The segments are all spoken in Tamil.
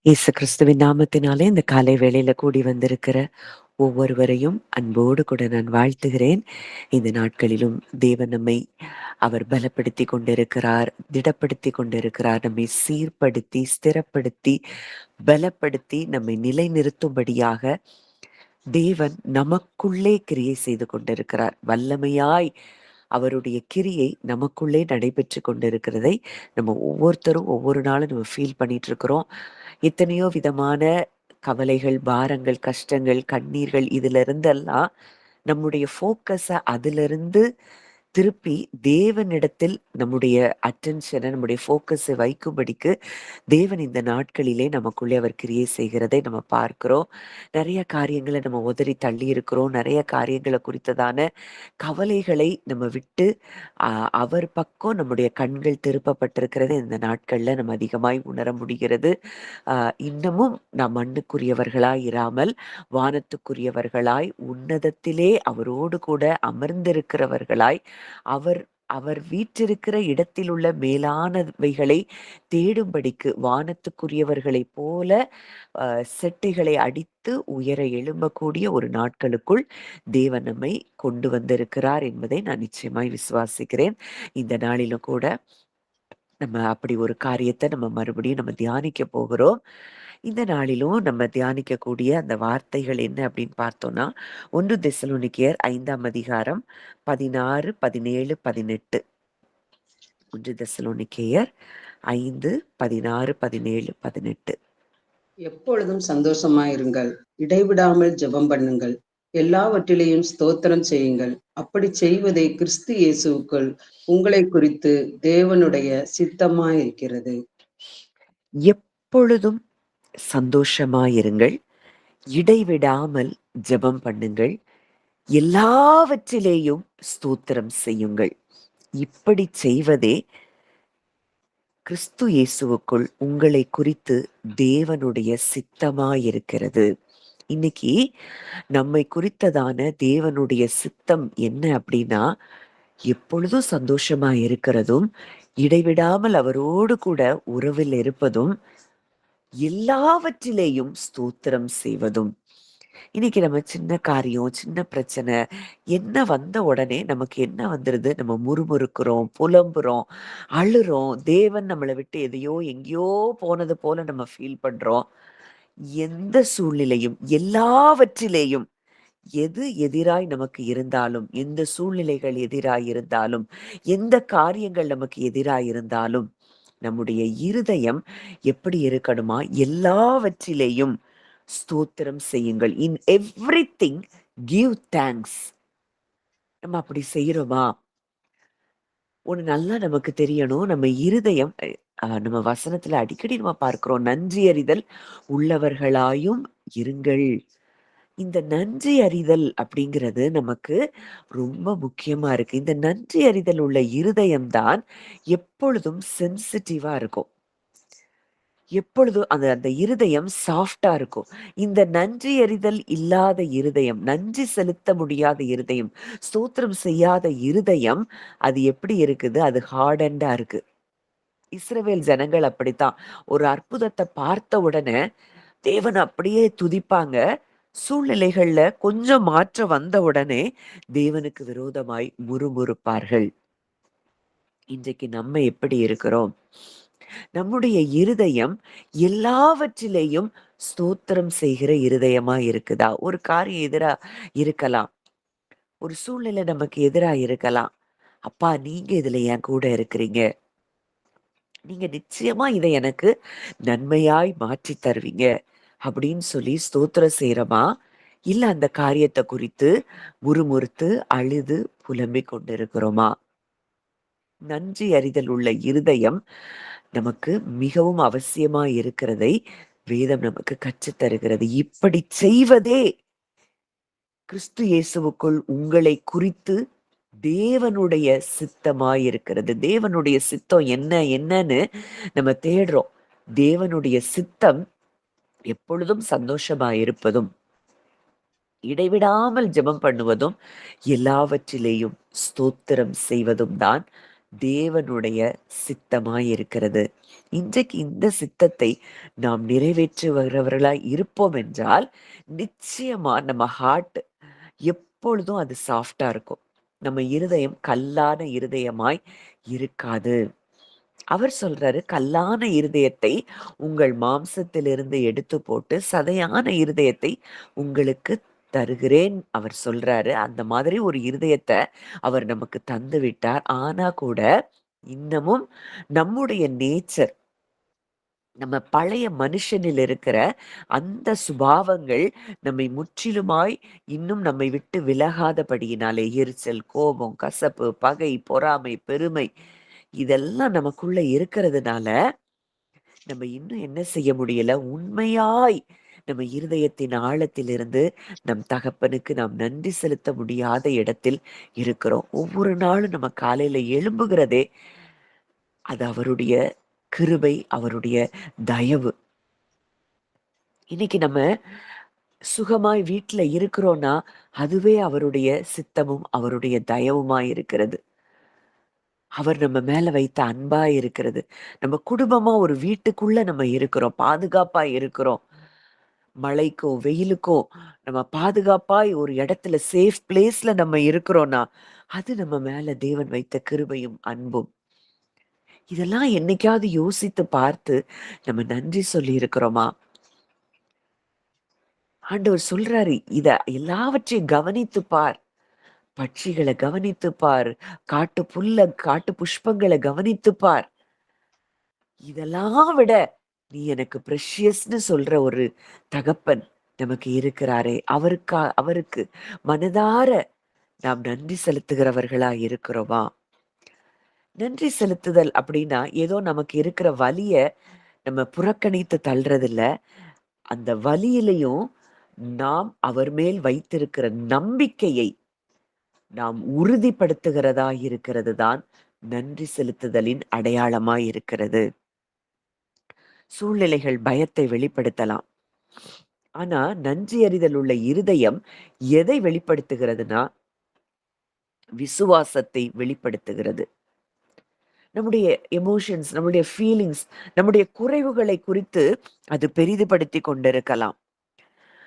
இயேசு கிறிஸ்துவின் நாமத்தினாலே இந்த காலை வேளையில கூடி வந்திருக்கிற ஒவ்வொருவரையும் அன்போடு கூட நான் வாழ்த்துகிறேன். இந்த நாட்களிலும் தேவன் நம்மை அவர் பலப்படுத்தி கொண்டிருக்கிறார், திடப்படுத்தி கொண்டிருக்கிறார். நம்மை சீர்படுத்தி, ஸ்திரப்படுத்தி, பலப்படுத்தி நம்மை நிலைநிறுத்தும்படியாக தேவன் நமக்குள்ளே கிரியை செய்து கொண்டிருக்கிறார். வல்லமையாய் அவருடைய கிரியை நமக்குள்ளே நடைபெற்று கொண்டிருக்கிறதை நம்ம ஒவ்வொருத்தரும் ஒவ்வொரு நாளும் நம்ம ஃபீல் பண்ணிட்டு இருக்கிறோம். எத்தனையோ விதமான கவலைகள், பாரங்கள், கஷ்டங்கள், கண்ணீர்கள் இதுல இருந்தெல்லாம் நம்முடைய ஃபோக்கஸ அதிலிருந்து திருப்பி தேவனிடத்தில் நம்முடைய அட்டென்ஷனை, நம்முடைய ஃபோக்கஸை வைக்கும்படிக்கு தேவன் இந்த நாட்களிலே நமக்குள்ளே அவர் கிரியை செய்கிறதை நம்ம பார்க்கிறோம். நிறைய காரியங்களை நம்ம உதறி தள்ளி இருக்கிறோம். நிறைய காரியங்களை குறித்ததான கவலைகளை நம்ம விட்டு அவர் பக்கம் நம்முடைய கண்கள் திருப்பப்பட்டிருக்கிறது இந்த நாட்கள்ல நம்ம அதிகமாய் உணர முடிகிறது. இன்னமும் நாம் மண்ணுக்குரியவர்களாய் இராமல் வானத்துக்குரியவர்களாய் உன்னதத்திலே அவரோடு கூட அமர்ந்திருக்கிறவர்களாய் அவர் அவர் வீற்றிருக்கிற இடத்தில் உள்ள மேலானவைகளை தேடும்படிக்கு வானத்துக்குரியவர்களைப் போல செட்டைகளை அடித்து உயர எழும்பக்கூடிய ஒரு நாட்களுக்குள் தேவன் நம்மை கொண்டு வந்திருக்கிறார் என்பதை நான் நிச்சயமாய் விசுவாசிக்கிறேன். இந்த நாளிலும் கூட நம்ம அப்படி ஒரு காரியத்தை நம்ம மறுபடியும் நம்ம தியானிக்க போகிறோம். இந்த நாளிலும் நம்ம தியானிக்கக்கூடிய அந்த வார்த்தைகள் என்ன அப்படின்னு பார்த்தோம்னா, 1 தெசலோனிக்கேயர் 5ஆம் அதிகாரம் 16, 17, 18. 1 தெசலோனிக்கேயர் 5, 16, 17, 18. எப்பொழுதும் சந்தோஷமாயிருங்கள், இடைவிடாமல் ஜெபம் பண்ணுங்கள், எல்லாவற்றிலேயும் ஸ்தோத்திரம் செய்யுங்கள். அப்படி செய்வதே கிறிஸ்து இயேசுவுக்குள் உங்களை குறித்து தேவனுடைய சித்தமாயிருக்கிறது. எப்பொழுதும் சந்தோஷமாயிருங்கள், இடைவிடாமல் ஜெபம் பண்ணுங்கள், எல்லாவற்றிலேயும் ஸ்தோத்திரம் செய்யுங்கள். இப்படி செய்வதே கிறிஸ்து இயேசுவுக்குள் உங்களை குறித்து தேவனுடைய சித்தமாயிருக்கிறது. இன்னைக்கு நம்மை குறித்ததான தேவனுடைய சித்தம் என்ன அப்படின்னா, எப்பொழுதும் சந்தோஷமா இருக்கிறதும், இடைவிடாமல் அவரோடு கூட உறவில் இருப்பதும், எல்லாவற்றிலேயும் ஸ்தோத்திரம் செய்வதும். இன்னைக்கு நம்ம சின்ன காரியம், சின்ன பிரச்சனை என்ன வந்த உடனே நமக்கு என்ன வந்துருது? நம்ம முறுமுறுக்கிறோம், புலம்புறோம், அழுறோம். தேவன் நம்மளை விட்டு எதையோ எங்கேயோ போனது போல நம்ம ஃபீல் பண்றோம். எந்த சூழ்நிலையும், எல்லாவற்றிலேயும் எது எதிராய் நமக்கு இருந்தாலும், எந்த சூழ்நிலைகள் எதிராய் இருந்தாலும், எந்த காரியங்கள் நமக்கு எதிராய் இருந்தாலும், நம்முடைய இருதயம் எப்படி இருக்கணுமா? எல்லாவற்றிலேயும் ஸ்தோத்திரம் செய்யுங்கள். இன் எவ்ரிதிங் கிவ் தேங்க்ஸ். நம்ம அப்படி செய்யறோமா? ஒண்ணு நல்லா நமக்கு தெரியணும். நம்ம இருதயம் நம்ம வசனத்துல அடிக்கடி நம்ம பார்க்கிறோம். நன்றி அறிதல் உள்ளவர்களாயும் இருங்கள். இந்த நன்றி அறிதல் அப்படிங்கிறது நமக்கு ரொம்ப முக்கியமா இருக்கு. இந்த நன்றி அறிதல் உள்ள இருதயம் தான் எப்பொழுதும் சென்சிட்டிவா இருக்கும். எப்பொழுதும் அந்த அந்த இருதயம் சாஃப்டா இருக்கும். இந்த நன்றி அறிதல் இல்லாத இருதயம், நன்றி செலுத்த முடியாத இருதயம், ஸ்தோத்திரம் செய்யாத இருதயம், அது எப்படி இருக்குது? அது ஹார்டன்டா இருக்கு. இஸ்ரவேல் ஜனங்கள் அப்படித்தான். ஒரு அற்புதத்தை பார்த்த உடனே தேவன் அப்படியே துதிப்பாங்க. சூழ்நிலைகள்ல கொஞ்சம் மாற்றம் வந்த உடனே தேவனுக்கு விரோதமாய் முறுமுறுப்பார்கள். இன்றைக்கு நம்ம எப்படி இருக்கிறோம்? நம்முடைய இருதயம் எல்லாவற்றிலேயும் ஸ்தோத்திரம் செய்கிற இருதயமா இருக்குதா? ஒரு காரியம் எதிரா இருக்கலாம், ஒரு சூழ்நிலை நமக்கு எதிரா இருக்கலாம். அப்பா, நீங்க இதுல என் கூட இருக்கிறீங்க, நீங்க நிச்சயமா இதை எனக்கு நன்மையாய் மாற்றி தருவீங்க அப்படின்னு சொல்லி ஸ்தோத்திரம் செய்யறோமா? இல்ல அந்த காரியத்தை குறித்து முறுமுறுத்து அழுது புலம்பிக் கொண்டிருக்கிறோமா? நன்றி அறிதல் உள்ள இருதயம் நமக்கு மிகவும் அவசியமா இருக்கிறதை வேதம் நமக்கு கற்றுத் தருகிறது. இப்படி செய்வதே கிறிஸ்து இயேசுவுக்குள் உங்களை குறித்து தேவனுடைய சித்தமாயிருக்கிறது. தேவனுடைய சித்தம் என்னன்னு நம்ம தேடுறோம். தேவனுடைய சித்தம் எப்பொழுதும் சந்தோஷமா இருப்பதும், இடைவிடாமல் ஜெபம் பண்ணுவதும், எல்லாவற்றிலேயும் ஸ்தோத்திரம் செய்வதும் தான் தேவனுடைய சித்தமாய் இருக்கிறது. இன்றைக்கு இந்த சித்தத்தை நாம் நிறைவேற்றுகிறவர்களாய் இருப்போம் என்றால், நிச்சயமா நம்ம ஹார்ட் எப்பொழுதும் அது சாஃப்ட்டா இருக்கும். நம்ம இருதயம் கல்லான இருதயமாய் இருக்காது. அவர் சொல்றாரு, "கல்லான இருதயத்தை உங்கள் மாம்சத்திலிருந்து எடுத்து போட்டு, சதையான இருதயத்தை உங்களுக்கு தருகிறேன்." அவர் சொல்றாரு. அந்த மாதிரி ஒரு இருதயத்த அவர் நமக்கு தந்து விட்டார். ஆனா கூட, இன்னமும் நம்முடைய நேச்சர், நம்ம பழைய மனுஷனில் இருக்கிற அந்த சுபாவங்கள் நம்மை முற்றிலுமாய் இன்னும் நம்மை விட்டு விலகாதபடியினாலே, எரிச்சல், கோபம், கசப்பு, பகை, பொறாமை, பெருமை இதெல்லாம் நமக்குள்ள இருக்கிறதுனால, நம்ம இன்னும் என்ன செய்ய முடியல? உண்மையாய் நம்ம இருதயத்தின் ஆழத்திலிருந்து நம் தகப்பனுக்கு நாம் நன்றி செலுத்த முடியாத இடத்தில் இருக்கிறோம். ஒவ்வொரு நாளும் நம்ம காலையில எழும்புகிறதே, அது அவருடைய கிருபை, அவருடைய தயவு. இன்னைக்கு நம்ம சுகமாய் வீட்ல இருக்கிறோம்னா, அதுவே அவருடைய சித்தமும், அவருடைய தயவுமாய் இருக்கிறது. அவர் நம்ம மேல வைத்த அன்பா இருக்கிறது. நம்ம குடும்பமா ஒரு வீட்டுக்குள்ள நம்ம இருக்கிறோம். பாதுகாப்பா இருக்கிறோம். மழைக்கும், வெயிலுக்கும் நம்ம பாதுகாப்பாய் ஒரு இடத்துல சேஃப் பிளேஸ்ல நம்ம இருக்கிறோம்னா, அது நம்ம மேல தேவன் வைத்த கிருபையும், அன்பும். இதெல்லாம் என்னைக்காவது யோசித்து பார்த்து நம்ம நன்றி சொல்லி இருக்கிறோமா? ஆண்டவர் சொல்றாரு, "இத எல்லாவற்றையும் கவனித்துப் பார். பட்சிகள கவனித்துப் பார். காட்டு புல்ல, காட்டு புஷ்பங்கள கவனித்துப் பார். இதெல்லாம் விட நீ எனக்கு ப்ரெஷியஸ்ன்னு சொல்ற ஒரு தகப்பன் நமக்கு இருக்கிறாரே, அவருக்கு மனதார நாம் நன்றி செலுத்துகிறவர்களா இருக்கிறோமா? நன்றி செலுத்துதல் அப்படின்னா, ஏதோ நமக்கு இருக்கிற வலிய நம்ம புறக்கணித்து தள்றதில்ல. அந்த வலியிலயும் நாம் அவர் மேல் வைத்திருக்கிற நம்பிக்கையை நாம் உறுதிப்படுத்துகிறதா இருக்கிறது தான் நன்றி செலுத்துதலின் அடையாளமாய் இருக்கிறது. சூழ்நிலைகள் பயத்தை வெளிப்படுத்தலாம். ஆனா, நன்றி அறிதல் உள்ள இருதயம் எதை வெளிப்படுத்துகிறதுனா, விசுவாசத்தை வெளிப்படுத்துகிறது. நம்முடைய எமோஷன்ஸ், நம்முடைய ஃபீலிங்ஸ், நம்முடைய குறைவுகளை குறித்து அது பெரிதுபடுத்திக் கொண்டிருக்கலாம்.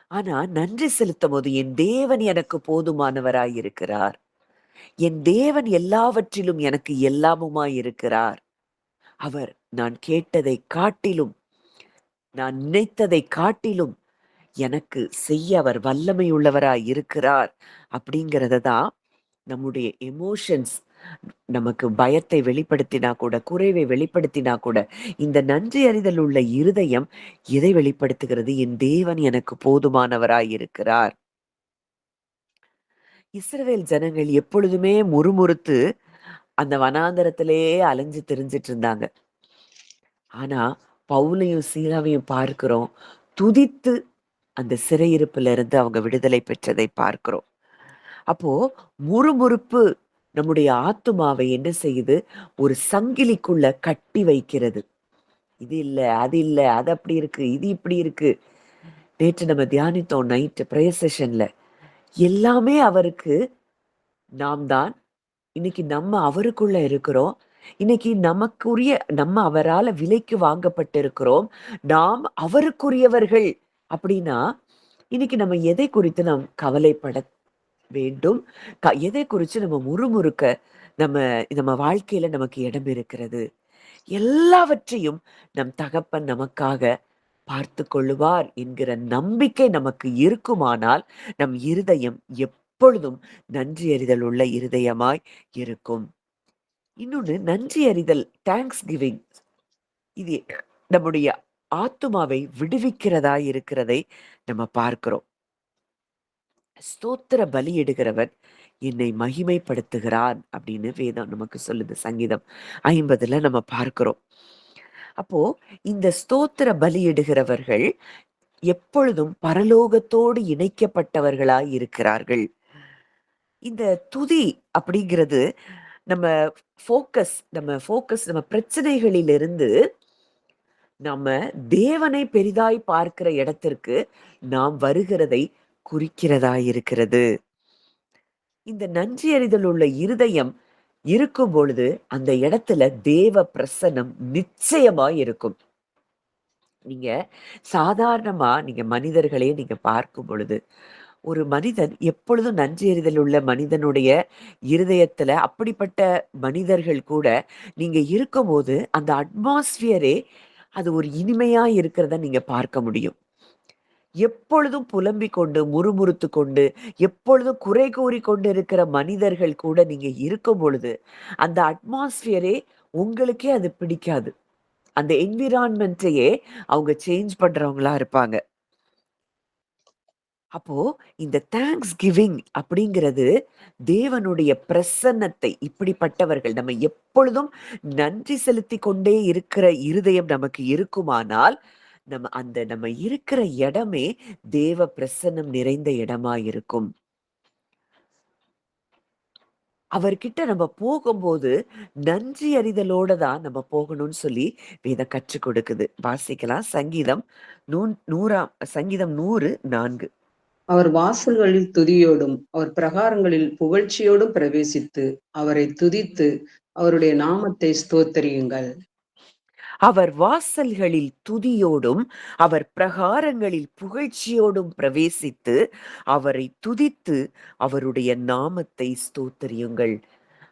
ஆனா, நன்றி செலுத்தும்போது, என் தேவன் எனக்கு போதுமானவராய் இருக்கிறார். என் தேவன் எல்லாவற்றிலும் எனக்கு எல்லாமுமாய் இருக்கிறார். அவர் நான் கேட்டதை காட்டிலும், நான் நினைத்ததை காட்டிலும் எனக்கு செய்ய அவர் வல்லமை உள்ளவராய் இருக்கிறார். அப்படிங்கிறத தான் நம்முடைய எமோஷன்ஸ் நமக்கு பயத்தை வெளிப்படுத்தினா கூட, குறைவை வெளிப்படுத்தினா கூட, இந்த நன்றி அறிதல் உள்ள இருதயம் எதை வெளிப்படுத்துகிறது? என் தேவன் எனக்கு போதுமானவராய் இருக்கிறார். இஸ்ரவேல் ஜனங்கள் எப்பொழுதுமே முறுமுறுத்து அந்த வனாந்தரத்திலேயே அலைஞ்சு திரிஞ்சிட்டு இருந்தாங்க. ஆனா, பவுலையும் சீலாவையும் பார்க்கிறோம். துதித்து அந்த சிறையிருப்புல இருந்து அவங்க விடுதலை பெற்றதை பார்க்கிறோம். அப்போ முறுமுறுப்பு நம்முடைய ஆத்துமாவை என்ன செய்யுது? ஒரு சங்கிலிக்குள்ள கட்டி வைக்கிறது. இது இல்ல, அது இல்ல, அது அப்படி இருக்கு, இது இப்படி இருக்கு. நேற்று நம்ம தியானித்தோம் நைட் பிரேயர் செஷன்ல. எல்லாமே அவருக்கு நாம் தான். இன்னைக்கு நம்ம அவருக்குள்ள இருக்கிறோம். இன்னைக்கு நமக்குரிய நம்ம அவரால விலைக்கு வாங்கப்பட்டிருக்கிறோம். நாம் அவருக்குரியவர்கள் அப்படின்னா, இன்னைக்கு நம்ம எதை குறித்து நாம் கவலைப்பட வேண்டும்? எதை குறிச்சு நம்ம முறுமுறுக்க நம்ம நம்ம வாழ்க்கையில நமக்கு இடம் இருக்கிறது? எல்லாவற்றையும் நம் தகப்பன் நமக்காக பார்த்துக் கொள்ளுவார் என்கிற நம்பிக்கை நமக்கு இருக்குமானால், நம் இருதயம் எப்பொழுதும் நன்றி அறிதல் உள்ள இருதயமாய் இருக்கும். இன்னொன்னு நன்றி அறிதல், தேங்க்ஸ் கிவிங். இது நம்முடைய ஆத்துமாவை விடுவிக்கிறதா இருக்கிறதை நம்ம பார்க்கிறோம். ஸ்தோத்திர பலியிடுகிறவன் என்னை மகிமைப்படுத்துகிறான் அப்படின்னு வேதம் நமக்கு சொல்லுது. சங்கீதம் 50ல நம்ம பார்க்கிறோம். அப்போ இந்த ஸ்தோத்திர பலியிடுகிறவர்கள் எப்பொழுதும் பரலோகத்தோடு இணைக்கப்பட்டவர்களாய் இருக்கிறார்கள். இந்த துதி அப்படிங்கிறது நம்ம நம்ம பிரச்சனைகளிலிருந்து நம்ம தேவனை பெரிதாய் பார்க்கிற இடத்திற்கு நாம் வருகிறதை குறிக்கிறதா இருக்கிறது. இந்த நன்றி அறிதல் உள்ள இருதயம் இருக்கும் பொழுது அந்த இடத்துல தேவ பிரசன்னம் நிச்சயமா இருக்கும். நீங்க சாதாரணமா நீங்க மனிதர்களே நீங்க பார்க்கும் பொழுது, ஒரு மனிதன் எப்பொழுதும் நன்றி எறிதல் உள்ள மனிதனுடைய இருதயத்துல அப்படிப்பட்ட மனிதர்கள் கூட நீங்க இருக்கும்போது, அந்த அட்மாஸ்பியரே அது ஒரு இனிமையா இருக்கிறத நீங்க பார்க்க முடியும். எப்பொழுதும் புலம்பிக் கொண்டு, முறுமுறுத்துக் கொண்டு, எப்பொழுதும் குறை கூறிக் கொண்டு இருக்கிற மனிதர்கள் கூட நீங்க இருக்கும் பொழுது, அந்த அட்மாஸ்பியரே உங்களுக்கே அது பிடிக்காது. அந்த என்விரான்மென்ட்டையே அவங்க சேஞ்ச் பண்றவங்களா இருப்பாங்க. அப்போ இந்த தேங்க்ஸ் கிவிங் அப்படிங்கிறது தேவனுடைய பிரசன்னத்தை இப்படிப்பட்டவர்கள் நம்ம எப்பொழுதும் நன்றி செலுத்திக் கொண்டே இருக்கிற இருதயம் நமக்கு இருக்குமானால், நம்ம இருக்கிற இடமே தேவ பிரசன்னம் நிறைந்த இடமா இருக்கும். அவர்கிட்ட நம்ம போகும்போது நன்றி அறிதலோட தான் நம்ம போகணும்னு சொல்லி வேதம் கற்றுக் கொடுக்குது. வாசிக்கலாம். சங்கீதம் 100:4. அவர் வாசல்களில் துதியோடும், அவர் பிரகாரங்களில் புகழ்ச்சியோடும் பிரவேசித்து, அவரை துதித்து, அவருடைய நாமத்தை ஸ்தோத்தரியுங்கள். அவர் வாசல்களில் துதியோடும், அவர் பிரகாரங்களில் புகழ்ச்சியோடும் பிரவேசித்து, அவரை துதித்து, அவருடைய நாமத்தை ஸ்தோத்தரியுங்கள்.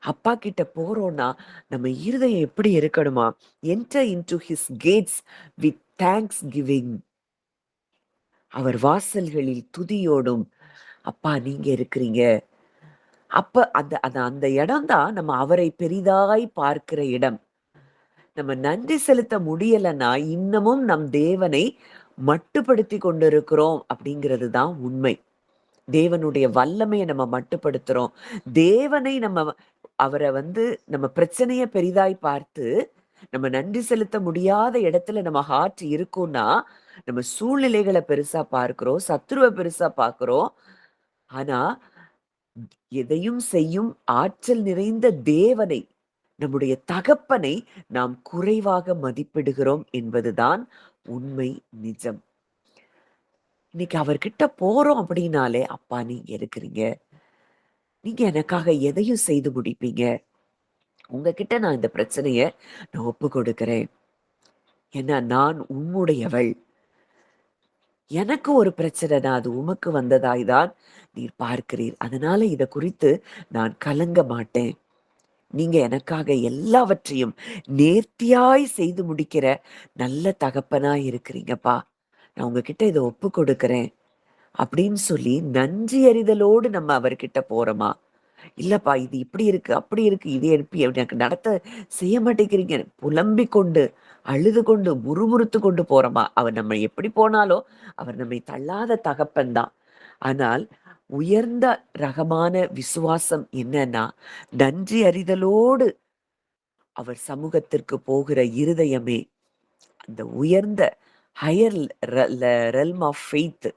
அப்பா கிட்ட போறோம்னா, நம்ம இருதயம் எப்படி இருக்கணுமா? Enter into his gates with thanksgiving. அவர் வாசல்களில் துதியோடும், அப்பா நீங்க இருக்கிறீங்க. அப்ப அந்த அந்த அந்த இடம் தான் நம்ம அவரை பெரிதாய் பார்க்கிற இடம். நம்ம நன்றி செலுத்த முடியலன்னா, இன்னமும் நம் தேவனை மட்டுப்படுத்திக் கொண்டிருக்கிறோம் அப்படிங்கிறது தான் உண்மை. தேவனுடைய வல்லமைய நம்ம மட்டுப்படுத்துறோம். தேவனை அவர நம்ம பிரச்சனைய பெரிதாய் பார்த்து, நம்ம நன்றி செலுத்த முடியாத இடத்துல நம்ம ஹார்ட் இருக்கும்னா, நம்ம சூழ்நிலைகள பெருசா பார்க்கிறோம். சத்துருவ பெருசா பார்க்கிறோம். ஆனா, எதையும் செய்யும் ஆற்றல் நிறைந்த தேவனை, நம்முடைய தகப்பனை நாம் குறைவாக மதிப்பிடுகிறோம் என்பதுதான் உண்மை, நிஜம். இன்னைக்கு அவர்கிட்ட போறோம் அப்படின்னாலே, அப்பா நீங்க இருக்கிறீங்க. நீங்க எனக்காக எதையும் செய்து முடிப்பீங்க. உங்ககிட்ட நான் இந்த பிரச்சனைய நான் ஒப்புக் கொடுக்கிறேன். ஏன்னா நான் உம்முடையவள். எனக்கு ஒரு பிரச்சனைனா அது உமக்கு வந்ததாய் தான் நீர் பார்க்கிறீர். அதனால இத குறித்து நான் கலங்க மாட்டேன். நீங்க எனக்காக எல்லாவற்றையும் நேர்த்தியாய் செய்து முடிக்கிற நல்ல தகப்பனாய் இருக்கிறீங்கப்பா. நான் உங்ககிட்ட இத ஒப்புக் கொடுக்கிறேன். அப்படின்னு சொல்லி நன்றி அறிதலோடு நம்ம அவர்கிட்ட போறோமா? இல்லப்பா இது இப்படி இருக்கு, அப்படி இருக்கு. இது எப்படி எனக்கு நடத்த செய்ய மாட்டேங்கிறீங்க. புலம்பிக் கொண்டு, அழுது கொண்டு, முறுமுறுத்து கொண்டு போறோமா? அவர் நம்ம எப்படி போனாலும், அவர் நம்மை தள்ளாத தகப்பன் தான். ஆனால் உயர்ந்த ரகமான விசுவாசம் என்னன்னா, நன்றி அறிதலோடு அவர் சமூகத்திற்கு போகிற இருதயமே அந்த உயர்ந்த ஹையர் ரெல்ம் ஆஃப் ஃபெய்த்.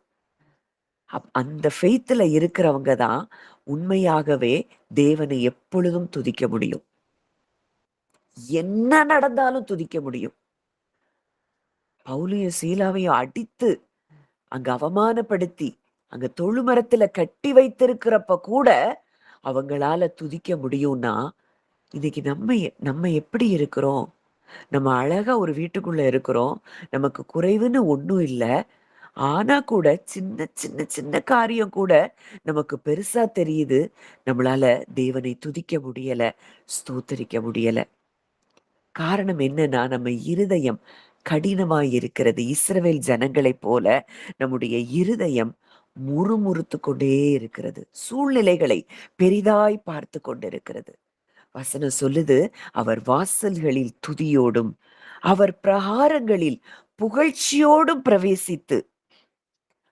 அந்த ஃபெய்த்ல இருக்கிறவங்க தான் உண்மையாகவே தேவனை எப்பொழுதும் துதிக்க முடியும். என்ன நடந்தாலும் துதிக்க முடியும். பவுலையும் சீலாவையும் அடித்து, அங்க அவமானப்படுத்தி, அங்க தொழுமரத்துல கட்டி வைத்திருக்கிறப்ப கூட அவங்களால துதிக்க முடியும்னா, இன்னைக்கு நம்ம எப்படி இருக்கிறோம்? நம்ம அழகா ஒரு வீட்டுக்குள்ள இருக்கிறோம். நமக்கு குறைவுன்னு ஒண்ணும் இல்ல. ஆனா கூட சின்ன சின்ன சின்ன காரியம் கூட நமக்கு பெருசா தெரியுது. நம்மளால தேவனை துதிக்க முடியல, ஸ்தோத்தரிக்க முடியல. காரணம் என்னன்னா, நம்ம இருதயம் கடினமாய் இருக்கிறது. இஸ்ரவேல் ஜனங்களைப் போல நம்முடைய இருதயம் முறுமுறுத்துக் கொண்டே இருக்கிறது. சூழ்நிலைகளை பெரிதாய் பார்த்து கொண்டிருக்கிறது. வசனம் சொல்லுது, அவர் வாசல்களில் துதியோடும், அவர் பிரகாரங்களில் புகழ்ச்சியோடும் பிரவேசித்து,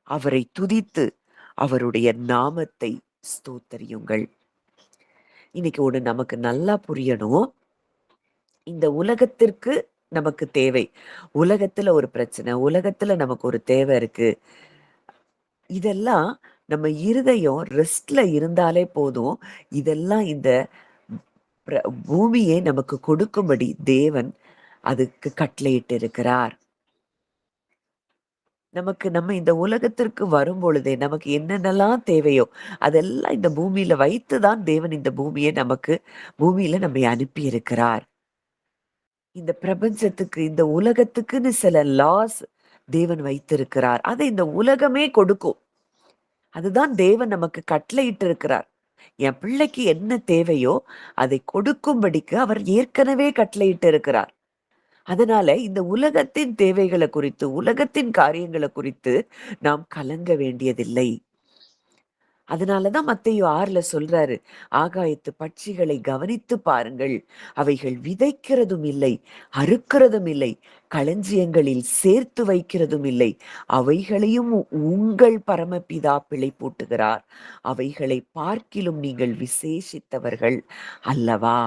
அவரை துதித்து, அவருடைய நாமத்தை ஸ்தோத்தரியுங்கள். இன்னைக்கு ஒண்ணு நமக்கு நல்லா புரியணும். இந்த உலகத்திற்கு நமக்கு தேவை. உலகத்துல ஒரு பிரச்சனை, உலகத்துல நமக்கு ஒரு தேவை இருக்கு. இதெல்லாம் நம்ம இருதயம் ரெஸ்ட்ல இருந்தாலே போதும். இதெல்லாம் இந்த பூமியை நமக்கு கொடுக்கும்படி தேவன் அதுக்கு கட்டளையிட்டு இருக்கிறார். நம்ம இந்த உலகத்திற்கு வரும் பொழுதே நமக்கு என்னென்னலாம் தேவையோ அதெல்லாம் இந்த பூமியில வைத்துதான் தேவன் இந்த பூமியில நம்மை அனுப்பி இருக்கிறார். இந்த பிரபஞ்சத்துக்கு, இந்த உலகத்துக்குன்னு சில லாஸ் தேவன் வைத்திருக்கிறார். அதை இந்த உலகமே கொடுக்கும். அதுதான் தேவன் நமக்கு கட்டளையிட்டு இருக்கிறார். என் பிள்ளைக்கு என்ன தேவையோ அதை கொடுக்கும்படிக்கு அவர் ஏற்கனவே கட்டளையிட்டு இருக்கிறார். அதனால இந்த உலகத்தின் தேவைகளை குறித்து, உலகத்தின் காரியங்களை குறித்து நாம் கலங்க வேண்டியதில்லை. அதனாலதான் மத்தேயு 6ல சொல்றாரு, ஆகாயத்து பட்சிகளை கவனித்து பாருங்கள். அவைகள் விதைக்கிறதும் இல்லை, அறுக்கிறதும் இல்லை, களஞ்சியங்களில் சேர்த்து வைக்கிறதும் இல்லை. அவைகளையும் உங்கள் பரமபிதா பிழைப்பூட்டுகிறார். அவைகளை பார்க்கிலும் நீங்கள் விசேஷித்தவர்கள் அல்லவா?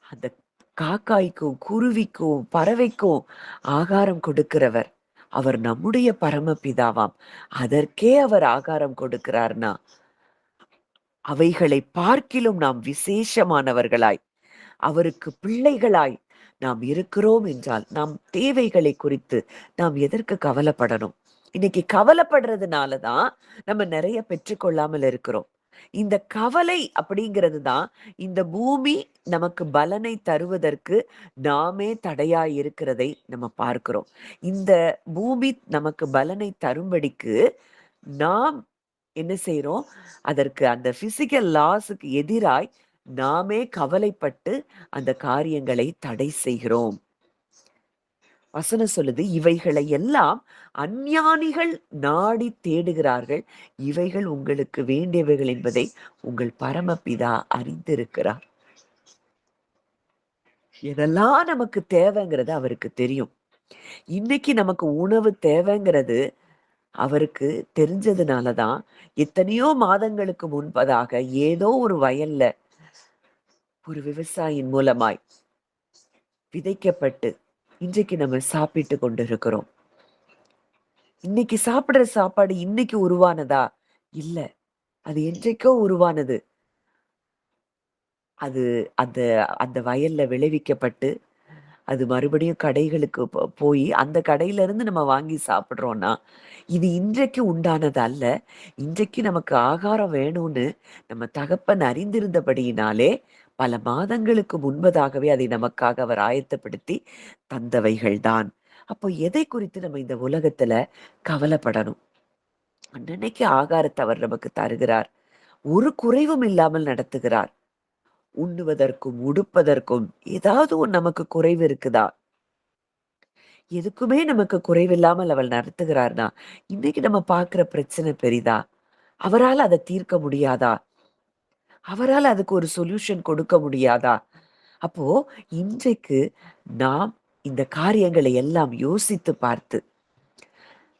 அந்த காக்காய்க்கும், குருவிக்கும், பறவைக்கும் ஆகாரம் கொடுக்கிறவர் அவர் நம்முடைய பரமபிதாவாம். அதற்கே அவர் ஆகாரம் கொடுக்கிறார்னா, அவைகளை பார்க்கிலும் நாம் விசேஷமானவர்களாய், அவருக்கு பிள்ளைகளாய் நாம் இருக்கிறோம் என்றால், நம் தேவைகளை குறித்து நாம் எதற்கு கவலைப்படணும்? இன்னைக்கு கவலைப்படுறதுனால தான் நம்ம நிறைய பெற்றுக்கொள்ளாமல் இருக்கிறோம். இந்த கவலை அப்படிங்கிறது தான் இந்த பூமி நமக்கு பலனை தருவதற்கு நாமே தடையாய் இருக்கிறதை நம்ம பார்க்கிறோம். இந்த பூமி நமக்கு பலனை தரும்படிக்கு நாம் என்ன செய்றோம்? அதற்கு அந்த பிசிக்கல் லாஸுக்கு எதிராய் நாமே கவலைப்பட்டு அந்த காரியங்களை தடை செய்கிறோம். வசனம் சொல்லுது, இவைகளை எல்லாம் அஞ்ஞானிகள் நாடி தேடுகிறார்கள். இவைகள் உங்களுக்கு வேண்டியவைகள் என்பதை உங்கள் பரமபிதா அறிந்திருக்கிறார். எதெல்லாம் நமக்கு தேவைங்கிறது அவருக்கு தெரியும். இன்னைக்கு நமக்கு உணவு தேவைங்கிறது அவருக்கு தெரிஞ்சதுனாலதான் எத்தனையோ மாதங்களுக்கு முன்பதாக ஏதோ ஒரு வயல்ல ஒரு விவசாயியின் மூலமாய் விதைக்கப்பட்டு இன்றைக்கு நம்ம சாப்பிட்டு கொண்டிருக்கிறோம். இன்னைக்கு சாப்பிடுற சாப்பாடு இன்னைக்கு உருவானதா? இல்ல. அது என்றைக்கோ உருவானது. அது அந்த அந்த வயல்ல விளைவிக்கப்பட்டு, அது மறுபடியும் கடைகளுக்கு போயி, அந்த கடையில இருந்து நம்ம வாங்கி சாப்பிடுறோம்னா, இது இன்றைக்கு உண்டானது அல்ல. இன்றைக்கு நமக்கு ஆகாரம் வேணும்னு நம்ம தகப்பன் அறிந்திருந்தபடியினாலே, பல மாதங்களுக்கு முன்பதாகவே அதை நமக்காக அவர் ஆயத்தப்படுத்தி தந்தவைகள் தான். அப்போ எதை குறித்து நம்ம இந்த உலகத்துல கவலைப்படணும்? அன்னன்னைக்கு ஆகாரத்தை அவர் நமக்கு தருகிறார். ஒரு குறைவும் இல்லாமல் நடத்துகிறார். உண்ணுவதற்கும், உடுப்பதற்கும் ஏதாவது நமக்கு குறைவு இருக்குதா? எதுக்குமே நமக்கு குறைவில்லாமல் அவள் நடத்துகிறார்னா, இன்னைக்கு நம்ம பார்க்கிற பிரச்சனை பெரிதா? அவரால அத தீர்க்க முடியாதா? அவரால அதுக்கு ஒரு சொல்யூஷன் கொடுக்க முடியாதா? அப்போ இன்றைக்கு நாம் இந்த காரியங்களை எல்லாம் யோசித்து பார்த்து,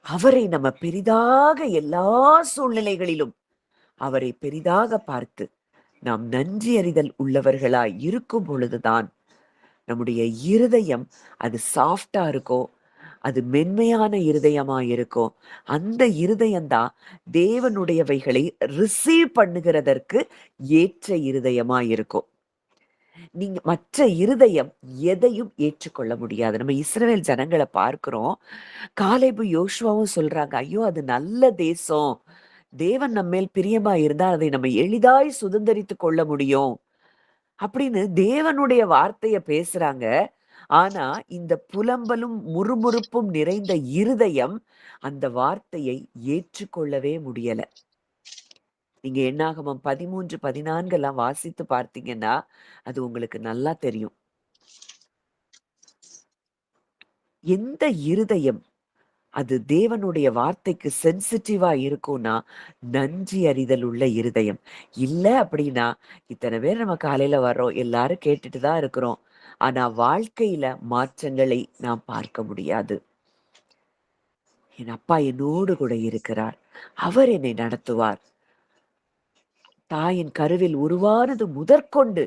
அவரை நம்ம பெரிதாக எல்லா சூழ்நிலைகளிலும் அவரை பெரிதாக பார்த்து, நாம் நன்றி அறிதல் உள்ளவர்களாய் இருக்கும் பொழுதுதான் நம்முடைய இருதயம் அது சாஃப்டா இருக்கும். அது மென்மையான இருதயமா இருக்கும். அந்த இருதயம்தான் தேவனுடையவைகளை ரிசீவ் பண்ணுகிறதற்கு ஏற்ற இருதயமா இருக்கும். நீங்க மற்ற இருதயம் எதையும் ஏற்றுக்கொள்ள முடியாது. நம்ம இஸ்ரவேல் ஜனங்கள பார்க்கிறோம். காலேபும் யோசுவாவும் சொல்றாங்க, ஐயோ அது நல்ல தேசம். தேவன் நம்மேல் பிரியமா இருந்தா அதை நம்ம எளிதாய் சுதந்தரித்துக் கொள்ள முடியும். அப்படின்னு தேவனுடைய வார்த்தைய பேசுறாங்க. ஆனா இந்த புலம்பலும் முறுமுறுப்பும் நிறைந்த இருதயம் அந்த வார்த்தையை ஏற்றுக்கொள்ளவே முடியல. நீங்க என்னாகமம் 13, 14 எல்லாம் வாசித்து பார்த்தீங்கன்னா அது உங்களுக்கு நல்லா தெரியும். எந்த இருதயம் அது தேவனுடைய வார்த்தைக்கு சென்சிட்டிவா இருக்கும்னா நன்றி அறிதல் உள்ள இருதயம். இல்ல அப்படின்னா இத்தனை பேர் நம்ம காலையில வர்றோம், எல்லாரும் கேட்டுட்டு தான் இருக்கிறோம். ஆனா வாழ்க்கையில மாற்றங்களை நாம் பார்க்க முடியாது. என் அப்பா என்னோடு கூட இருக்கிறார். அவர் என்னை நடத்துவார். தாயின் கருவில் உருவானது முதற்கொண்டு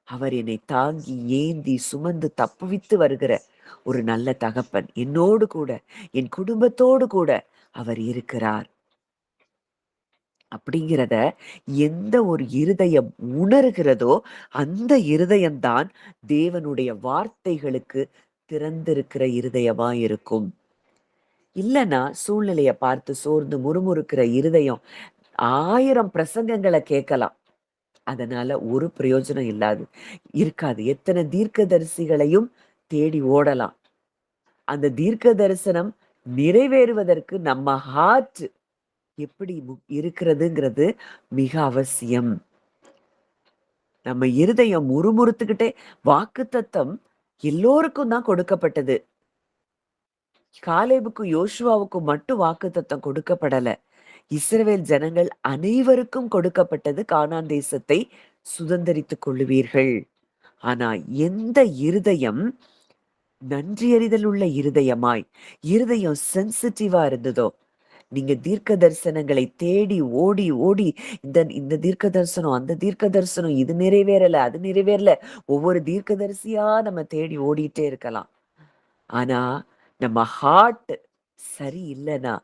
அவர் என்னை தாங்கி ஏந்தி சுமந்து தப்புவித்து வருகிற ஒரு நல்ல தகப்பன் என்னோடு கூட என் குடும்பத்தோடு கூட அவர் இருக்கிறார் அப்படிங்கிறத எந்த ஒரு இருதயம் உணர்கிறதோ அந்த இருதயம்தான் தேவனுடைய வார்த்தைகளுக்கு திறந்திருக்கிற இருதயமா இருக்கும். இல்லன்னா சூழ்நிலைய பார்த்து சோர்ந்து முறுமுறுக்கிற இருதயம் 1000 பிரசங்கங்கள கேட்கலாம். அதனால ஒரு பிரயோஜனம் இருக்காது. எத்தனை தீர்க்கதரிசிகளையும் தேடி ஓடலாம். அந்த தீர்க்க தரிசனம் நிறைவேறுவதற்கு நம்ம ஹார்ட் எப்படி இருக்கிறதுங்கிறது மிக அவசியம். நம்ம இருதயம் முறுமுறுத்துக்கிட்டே வாக்குத்தத்தம் எல்லோருக்கும் தான் கொடுக்கப்பட்டது. காலேபுக்கும் யோசுவாவுக்கும் மட்டும் வாக்குத்தத்தம் கொடுக்கப்படல. இஸ்ரவேல் ஜனங்கள் அனைவருக்கும் கொடுக்கப்பட்டது கானான் தேசத்தை சுதந்தரித்துக் கொள்ளுவீர்கள். ஆனா எந்த இருதயம் நன்றியறிதல் உள்ள இருதயம் சென்சிட்டிவா இருந்ததோ, நீங்க தீர்க்க தரிசனங்களை தேடி ஓடி ஓடி இந்த தீர்க்க தரிசனம் அந்த தீர்க்க தரிசனம் இது நிறைவேறல அது நிறைவேறல ஒவ்வொரு தீர்க்கதரிசியா நம்ம தேடி ஓடிட்டே இருக்கலாம். ஆனா நம்ம ஹார்ட் சரி இல்லைன்னா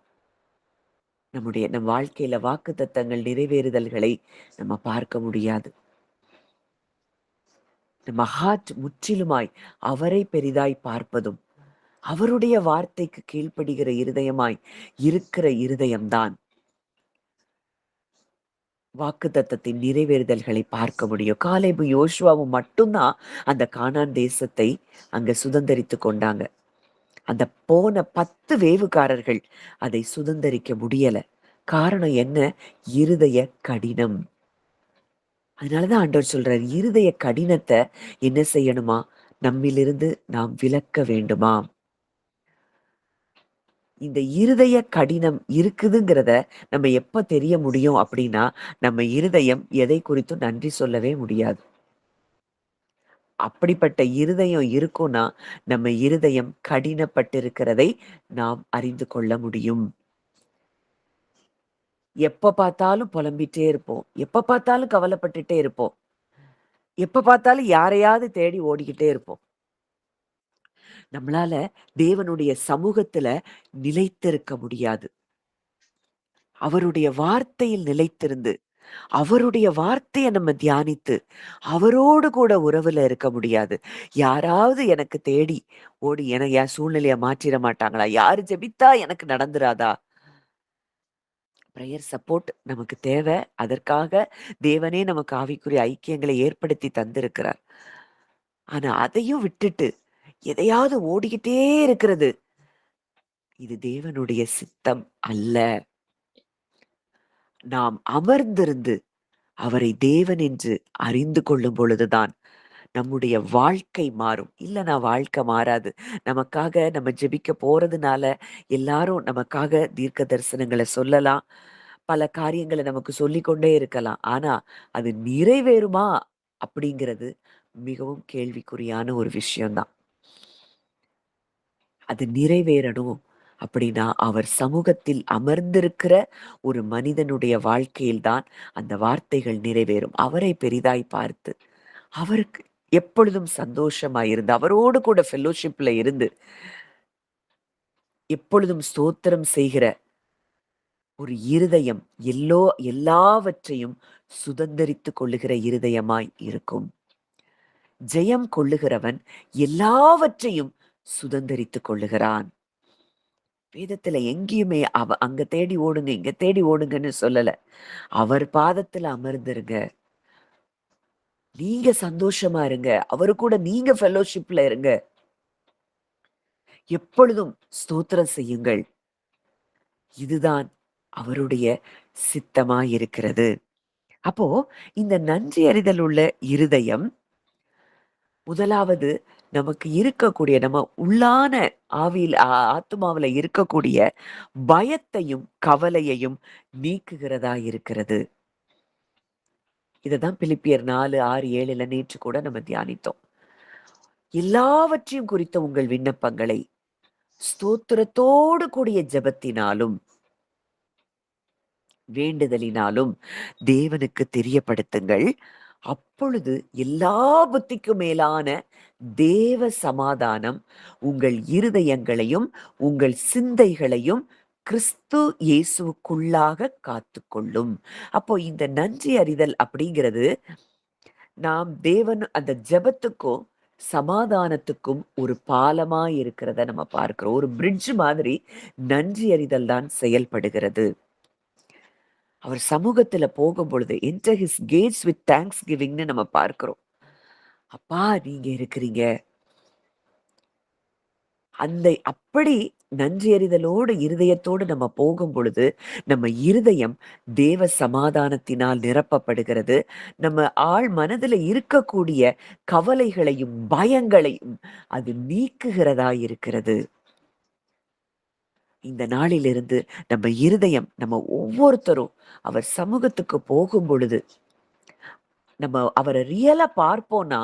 நம் வாழ்க்கையில வாக்குத்தத்தங்கள் நிறைவேறுதல்களை நம்ம பார்க்க முடியாது. நம்ம ஹார்ட் முற்றிலுமாய் அவரை பெரிதாய் பார்ப்பதும் அவருடைய வார்த்தைக்கு கீழ்ப்படுகிற இருதயமாய் இருக்கிற இருதயம்தான் வாக்குத்தத்தத்தின் நிறைவேறுதல்களை பார்க்க முடியும். காலேபு யோசுவாவும் மட்டும்தான் அந்த கானான் தேசத்தை அங்க சுதந்தரித்து கொண்டாங்க. அந்த போன 10 வேவுகாரர்கள் அதை சுதந்தரிக்க முடியல. காரணம் என்ன? இருதய கடினம். அதனாலதான் ஆண்டவர் சொல்றார், இருதய கடினத்தை என்ன செய்யணுமா? நம்மிலிருந்து நாம் விலக்க வேண்டுமா? இந்த இருதய கடினம் இருக்குதுங்கிறத நம்ம எப்ப தெரிய முடியும் அப்படின்னா, நம்ம இருதயம் எதை குறித்தும் நன்றி சொல்லவே முடியாது. அப்படிப்பட்ட இருதயம் இருக்கும்னா, நம்ம இருதயம் கடினப்பட்டிருக்கிறதை நாம் அறிந்து கொள்ள முடியும். எப்ப பார்த்தாலும் புலம்பிட்டே இருப்போம். எப்ப பார்த்தாலும் கவலைப்பட்டுட்டே இருப்போம். எப்ப பார்த்தாலும் யாரையாவது தேடி ஓடிக்கிட்டே இருப்போம். நம்மளால தேவனுடைய சமூகத்துல நிலைத்திருக்க முடியாது. அவருடைய வார்த்தையில் நிலைத்திருந்து, அவருடைய வார்த்தைய நம்ம தியானித்து, அவரோடு கூட உறவுல இருக்க முடியாது. யாராவது எனக்கு தேடி ஓடி என் சூழ்நிலைய மாற்றிட மாட்டாங்களா? யாரு ஜெபித்தா எனக்கு நடந்துராதா? பிரேயர் சப்போர்ட் நமக்கு தேவை. அதற்காக தேவனே நமக்கு ஆவிக்குரிய ஐக்கியங்களை ஏற்படுத்தி தந்திருக்கிறார். ஆனா அதையும் விட்டுட்டு எதையாவது ஓடிக்கிட்டே இருக்கிறது, இது தேவனுடைய சித்தம் அல்ல. நாம் அமர்ந்திருந்து அவரை தேவன் என்று அறிந்து கொள்ளும் பொழுதுதான் நம்முடைய வாழ்க்கை மாறும். இல்லைன்னா வாழ்க்கை மாறாது. நமக்காக நம்ம ஜெபிக்க போறதுனால எல்லாரும் நமக்காக தீர்க்க தரிசனங்களை சொல்லலாம். பல காரியங்களை நமக்கு சொல்லிக்கொண்டே இருக்கலாம். ஆனா அது நிறைவேறுமா அப்படிங்கிறது மிகவும் கேள்விக்குறியான ஒரு விஷயம்தான். அது நிறைவேறணும் அப்படின்னா அவர் சமூகத்தில் அமர்ந்திருக்கிற ஒரு மனிதனுடைய வாழ்க்கையில்தான் அந்த வார்த்தைகள் நிறைவேறும். அவரை பெரிதாய் பார்த்து அவருக்கு எப்பொழுதும் சந்தோஷமாயிருந்து அவரோடு கூட ஃபெல்லோஷிப்ல இருந்து எப்பொழுதும் ஸ்தோத்திரம் செய்கிற ஒரு இருதயம் எல்லாவற்றையும் சுதந்தரித்துக் கொள்ளுகிற இருதயமாய் இருக்கும். ஜெயம் கொள்ளுகிறவன் எல்லாவற்றையும் சுதந்தரித்துக் கொள்ளுகிறான். வேதத்துல எங்கேயுமே அங்க தேடி ஓடுங்க இங்க தேடி ஓடுங்கன்னு சொல்லல. அவர் பாதத்துல அமர்ந்திருங்க. நீங்க சந்தோஷமா இருங்க. அவரு கூட நீங்க ஃபெல்லோஷிப்ல இருங்க. எப்பொழுதும் ஸ்தோத்திரம் செய்யுங்கள். இதுதான் அவருடைய சித்தமாய் இருக்கிறது. அப்போ இந்த நன்றி அறிதல் உள்ள இருதயம் முதலாவது நமக்கு இருக்கக்கூடிய நம்ம உள்ளான ஆவியில் ஆத்துமாவில இருக்கக்கூடிய பயத்தையும் கவலையையும் நீக்குகிறதா இருக்கிறது. இததான் பிலிப்பியர் 4:6-7 நேற்று கூட நம்ம தியானித்தோம். எல்லாவற்றையும் குறித்த உங்கள் விண்ணப்பங்களை ஸ்தோத்திரத்தோடு கூடிய ஜெபத்தினாலும் வேண்டுதலினாலும் தேவனுக்கு தெரியப்படுத்துங்கள். அப்பொழுது எல்லா புத்திக்கும் மேலான தேவ சமாதானம் உங்கள் இருதயங்களையும் உங்கள் சிந்தைகளையும் கிறிஸ்து இயேசுவுக்குள்ளாக காத்துக்கொள்ளும். அப்போ இந்த நன்றி அறிதல் அப்படிங்கிறது நாம் தேவன் அந்த ஜெபத்துக்கும் சமாதானத்துக்கும் ஒரு பாலமா இருக்கிறத நம்ம பார்க்கிறோம். ஒரு பிரிட்ஜ் மாதிரி நன்றி அறிதல் தான் செயல்படுகிறது. அவர் சமூகத்துல போகும்பொழுது என்டர் ஹிஸ் கேட்ஸ் வித் தேங்க்ஸ் கிவிங்னு நம்ம பார்க்கிறோம். அப்பா நீங்க இருக்கிறீங்க. அப்படி நன்றி அறிதலோடு இருதயத்தோடு நம்ம போகும் பொழுது நம்ம இருதயம் தேவ சமாதானத்தினால் நிரப்பப்படுகிறது. நம்ம ஆழ் மனதுல இருக்கக்கூடிய கவலைகளையும் பயங்களையும் அது நீக்குகிறதா இருக்கிறது. இந்த நாளிலிருந்து நம்ம இருதயம் நம்ம ஒவ்வொருத்தரும் அவர் சமூகத்துக்கு போகும் பொழுது நம்ம அவரை ரியலா பார்ப்போம்னா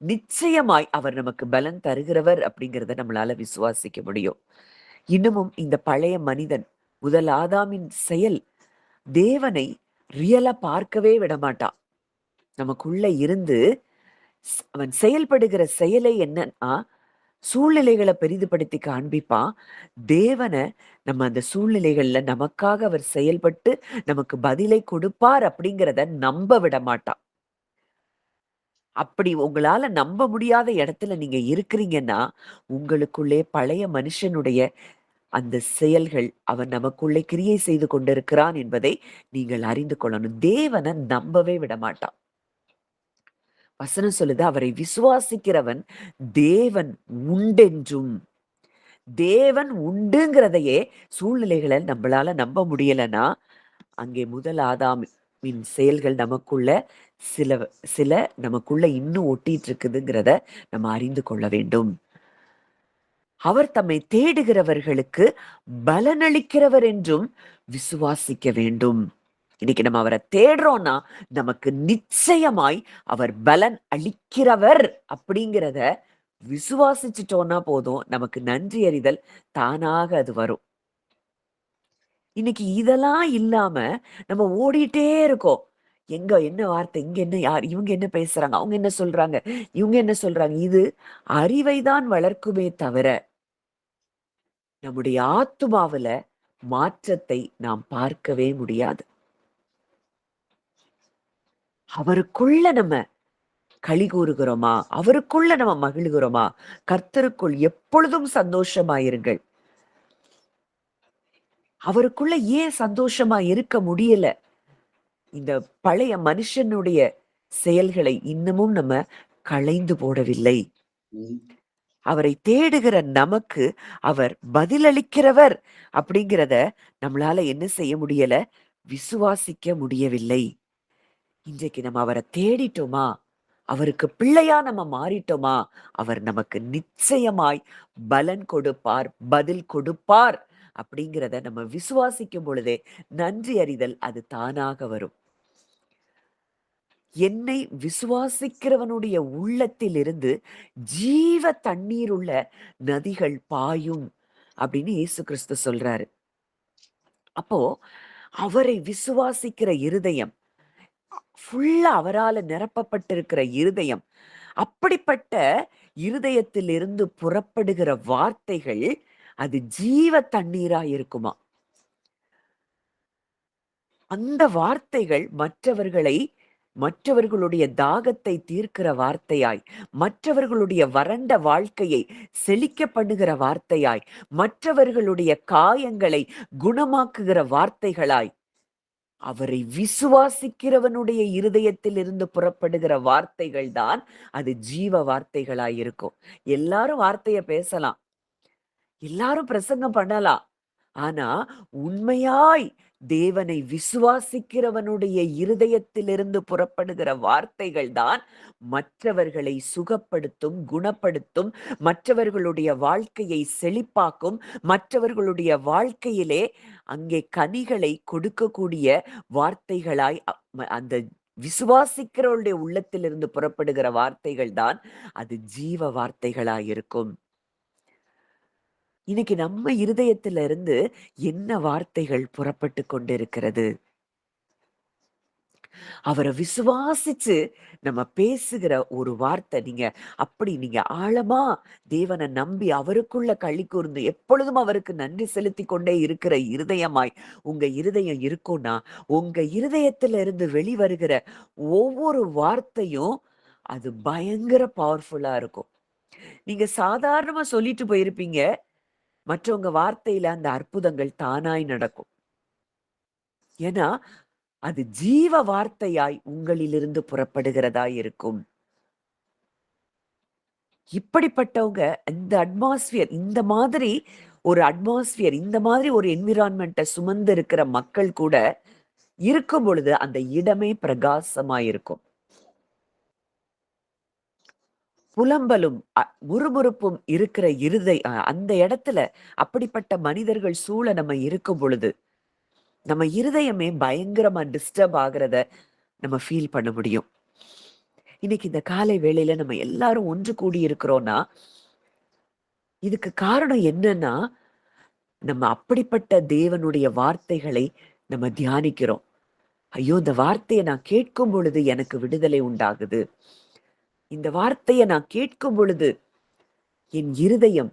நிச்சயமாய் அவர் நமக்கு பலன் தருகிறவர் அப்படிங்கிறத நம்மளால விசுவாசிக்க முடியும். இன்னமும் இந்த பழைய மனிதன் முதல் ஆதாமின் செயல் தேவனை ரியலா பார்க்கவே விடமாட்டான். நமக்குள்ள இருந்து அவன் செயல்படுகிற செயலே என்னன்னா சூழ்நிலைகளை பெரிதுபடுத்தி காண்பிப்பான். தேவனை நம்ம அந்த சூழ்நிலைகள்ல நமக்காக அவர் செயல்பட்டு நமக்கு பதிலை கொடுப்பார் அப்படிங்கிறத நம்ப விட மாட்டான். அப்படி உங்களால நம்ப முடியாத இடத்துல நீங்க இருக்கிறீங்கன்னா, உங்களுக்குள்ளே பழைய மனுஷனுடைய அந்த செயல்கள் அவன் நமக்குள்ளே கிரியை செய்து கொண்டிருக்கிறான் என்பதை நீங்கள் அறிந்து கொள்ளணும். தேவனை நம்பவே விடமாட்டான். வசனம் சொல்லுது, அவரை விசுவாசிக்கிறவன் தேவன் உண்டென்றும். தேவன் உண்டுங்கிறதையே சூழ்நிலைகளை நம்மளால நம்ப முடியலன்னா, அங்கே முதல் ஆதாமின் செயல்கள் நமக்குள்ள சில சில நமக்குள்ள இன்னும் ஒட்டிட்டு இருக்குதுங்கிறத நம்ம அறிந்து கொள்ள வேண்டும். அவர் தம்மை தேடுகிறவர்களுக்கு பலனளிக்கிறவர் என்றும் விசுவாசிக்க வேண்டும். இன்னைக்கு நம்ம அவரை தேடுறோம்னா நமக்கு நிச்சயமாய் அவர் பலன் அளிக்கிறவர் அப்படிங்கிறத விசுவாசிச்சுட்டோம்னா போதும், நமக்கு நன்றி அறிதல் தானாக அது வரும். இன்னைக்கு இதெல்லாம் இல்லாம நம்ம ஓடிட்டே இருக்கோம். எங்க என்ன வார்த்தை, இங்க என்ன யார், இவங்க என்ன பேசுறாங்க, அவங்க என்ன சொல்றாங்க, இவங்க என்ன சொல்றாங்க. இது அறிவைதான் வளர்க்குமே தவிர நம்முடைய ஆத்துமாவுல மாற்றத்தை நாம் பார்க்கவே முடியாது. அவருக்குள்ள நம்ம களி கூறுகிறோமா, அவருக்குள்ள நம்ம மகிழ்கிறோமா? கர்த்தருக்குள் எப்பொழுதும் சந்தோஷமாயிருங்கள். அவருக்குள்ள ஏன் சந்தோஷமா இருக்க முடியல? இந்த பழைய மனுஷனுடைய செயல்களை இன்னமும் நம்ம களைந்து போடவில்லை. அவரை தேடுகிற நமக்கு அவர் பதிலளிக்கிறவர் அப்படிங்கிறத நம்மளால என்ன செய்ய முடியல? விசுவாசிக்க முடியவில்லை. இன்றைக்கு நம்ம அவரை தேடிட்டோமா? அவருக்கு பிள்ளையா நம்ம மாறிட்டோமா? அவர் நமக்கு நிச்சயமாய் பலன் கொடுப்பார், பதில் கொடுப்பார் அப்படிங்கிறத நம்ம விசுவாசிக்கும் பொழுதே நன்றி அறிதல் அது தானாக வரும். என்னை விசுவாசிக்கிறவனுடைய உள்ளத்தில் இருந்து ஜீவ தண்ணீர் உள்ள நதிகள் பாயும் அப்படின்னு இயேசு கிறிஸ்து சொல்றாரு. அப்போ அவரை விசுவாசிக்கிற இருதயம், ஃபுல்லா அவரால நிரப்பப்பட்டிருக்கிற இருதயம், அப்படிப்பட்ட இருதயத்திலிருந்து புறப்படுகிற வார்த்தைகள் அது ஜீவ தண்ணீரா இருக்குமா. அந்த வார்த்தைகள் மற்றவர்களுடைய தாகத்தை தீர்க்கிற வார்த்தையாய், மற்றவர்களுடைய வறண்ட வாழ்க்கையை செழிக்க பண்ணுகிற வார்த்தையாய், மற்றவர்களுடைய காயங்களை குணமாக்குகிற வார்த்தைகளாய், அவரை விசுவாசிக்கிறவனுடைய இருதயத்தில் இருந்து புறப்படுகிற வார்த்தைகள் தான் அது ஜீவ வார்த்தைகளாய் இருக்கும். எல்லாரும் வார்த்தைய பேசலாம், எல்லாரும் பிரசங்கம் பண்ணலாம். ஆனா உண்மையாய் தேவனை விசுவாசிக்கிறவனுடைய இருதயத்திலிருந்து புறப்படுகிற வார்த்தைகள் தான் மற்றவர்களை சுகப்படுத்தும், குணப்படுத்தும், மற்றவர்களுடைய வாழ்க்கையை செழிப்பாக்கும், மற்றவர்களுடைய வாழ்க்கையிலே அங்கே கனிகளை கொடுக்கக்கூடிய வார்த்தைகளாய் அந்த விசுவாசிக்கிறவருடைய உள்ளத்திலிருந்து புறப்படுகிற வார்த்தைகள் தான் அது ஜீவ வார்த்தைகளாய் இருக்கும். இன்னைக்கு நம்ம இருதயத்துல இருந்து என்ன வார்த்தைகள் புறப்பட்டு கொண்டிருக்கிறது? அவரை விசுவாசிச்சு நம்ம பேசுகிற ஒரு வார்த்தை, நீங்க ஆழமா தேவனை நம்பி அவருக்குள்ள களி கூர்ந்து எப்பொழுதும் அவருக்கு நன்றி செலுத்தி கொண்டே இருக்கிற இருதயமாய் உங்க இருதயம் இருக்கும்னா, உங்க இருதயத்துல இருந்து வெளிவருகிற ஒவ்வொரு வார்த்தையும் அது பயங்கர பவர்ஃபுல்லா இருக்கும். நீங்க சாதாரணமா சொல்லிட்டு போயிருப்பீங்க. மற்றவங்க வார்த்தையில அந்த அற்புதங்கள் தானாய் நடக்கும். ஏன்னா, அது ஜீவ வார்த்தையாய் உங்களிலிருந்து புறப்படுகிறதாய் இருக்கும். இப்படிப்பட்டவங்க இந்த அட்மாஸ்பியர் இந்த மாதிரி ஒரு என்விரான்மெண்ட்ட சுமந்து இருக்கிற மக்கள் கூட இருக்கும் பொழுது அந்த இடமே பிரகாசமாயிருக்கும். புலம்பலும், முறுமுறுப்பும் இருக்கிற அந்த இடத்துல அப்படிப்பட்ட மனிதர்கள் சூழ நம்ம இருக்கும் பொழுது, நம்ம இருதயமே பயங்கரமா டிஸ்டர்ப் ஆகுறத நம்ம ஃபீல் பண்ண முடியும். இன்னைக்கு இந்த காலை வேளையில நம்ம எல்லாரும் ஒன்று கூடி இருக்கிறோம்னா, இதுக்கு காரணம் என்னன்னா, நம்ம அப்படிப்பட்ட தேவனுடைய வார்த்தைகளை நம்ம தியானிக்கிறோம். ஐயோ! இந்த வார்த்தைய நான் கேட்கும் பொழுது எனக்கு விடுதலை உண்டாகுது. இந்த வார்த்தைய நான் கேட்கும் பொழுது என் இருதயம்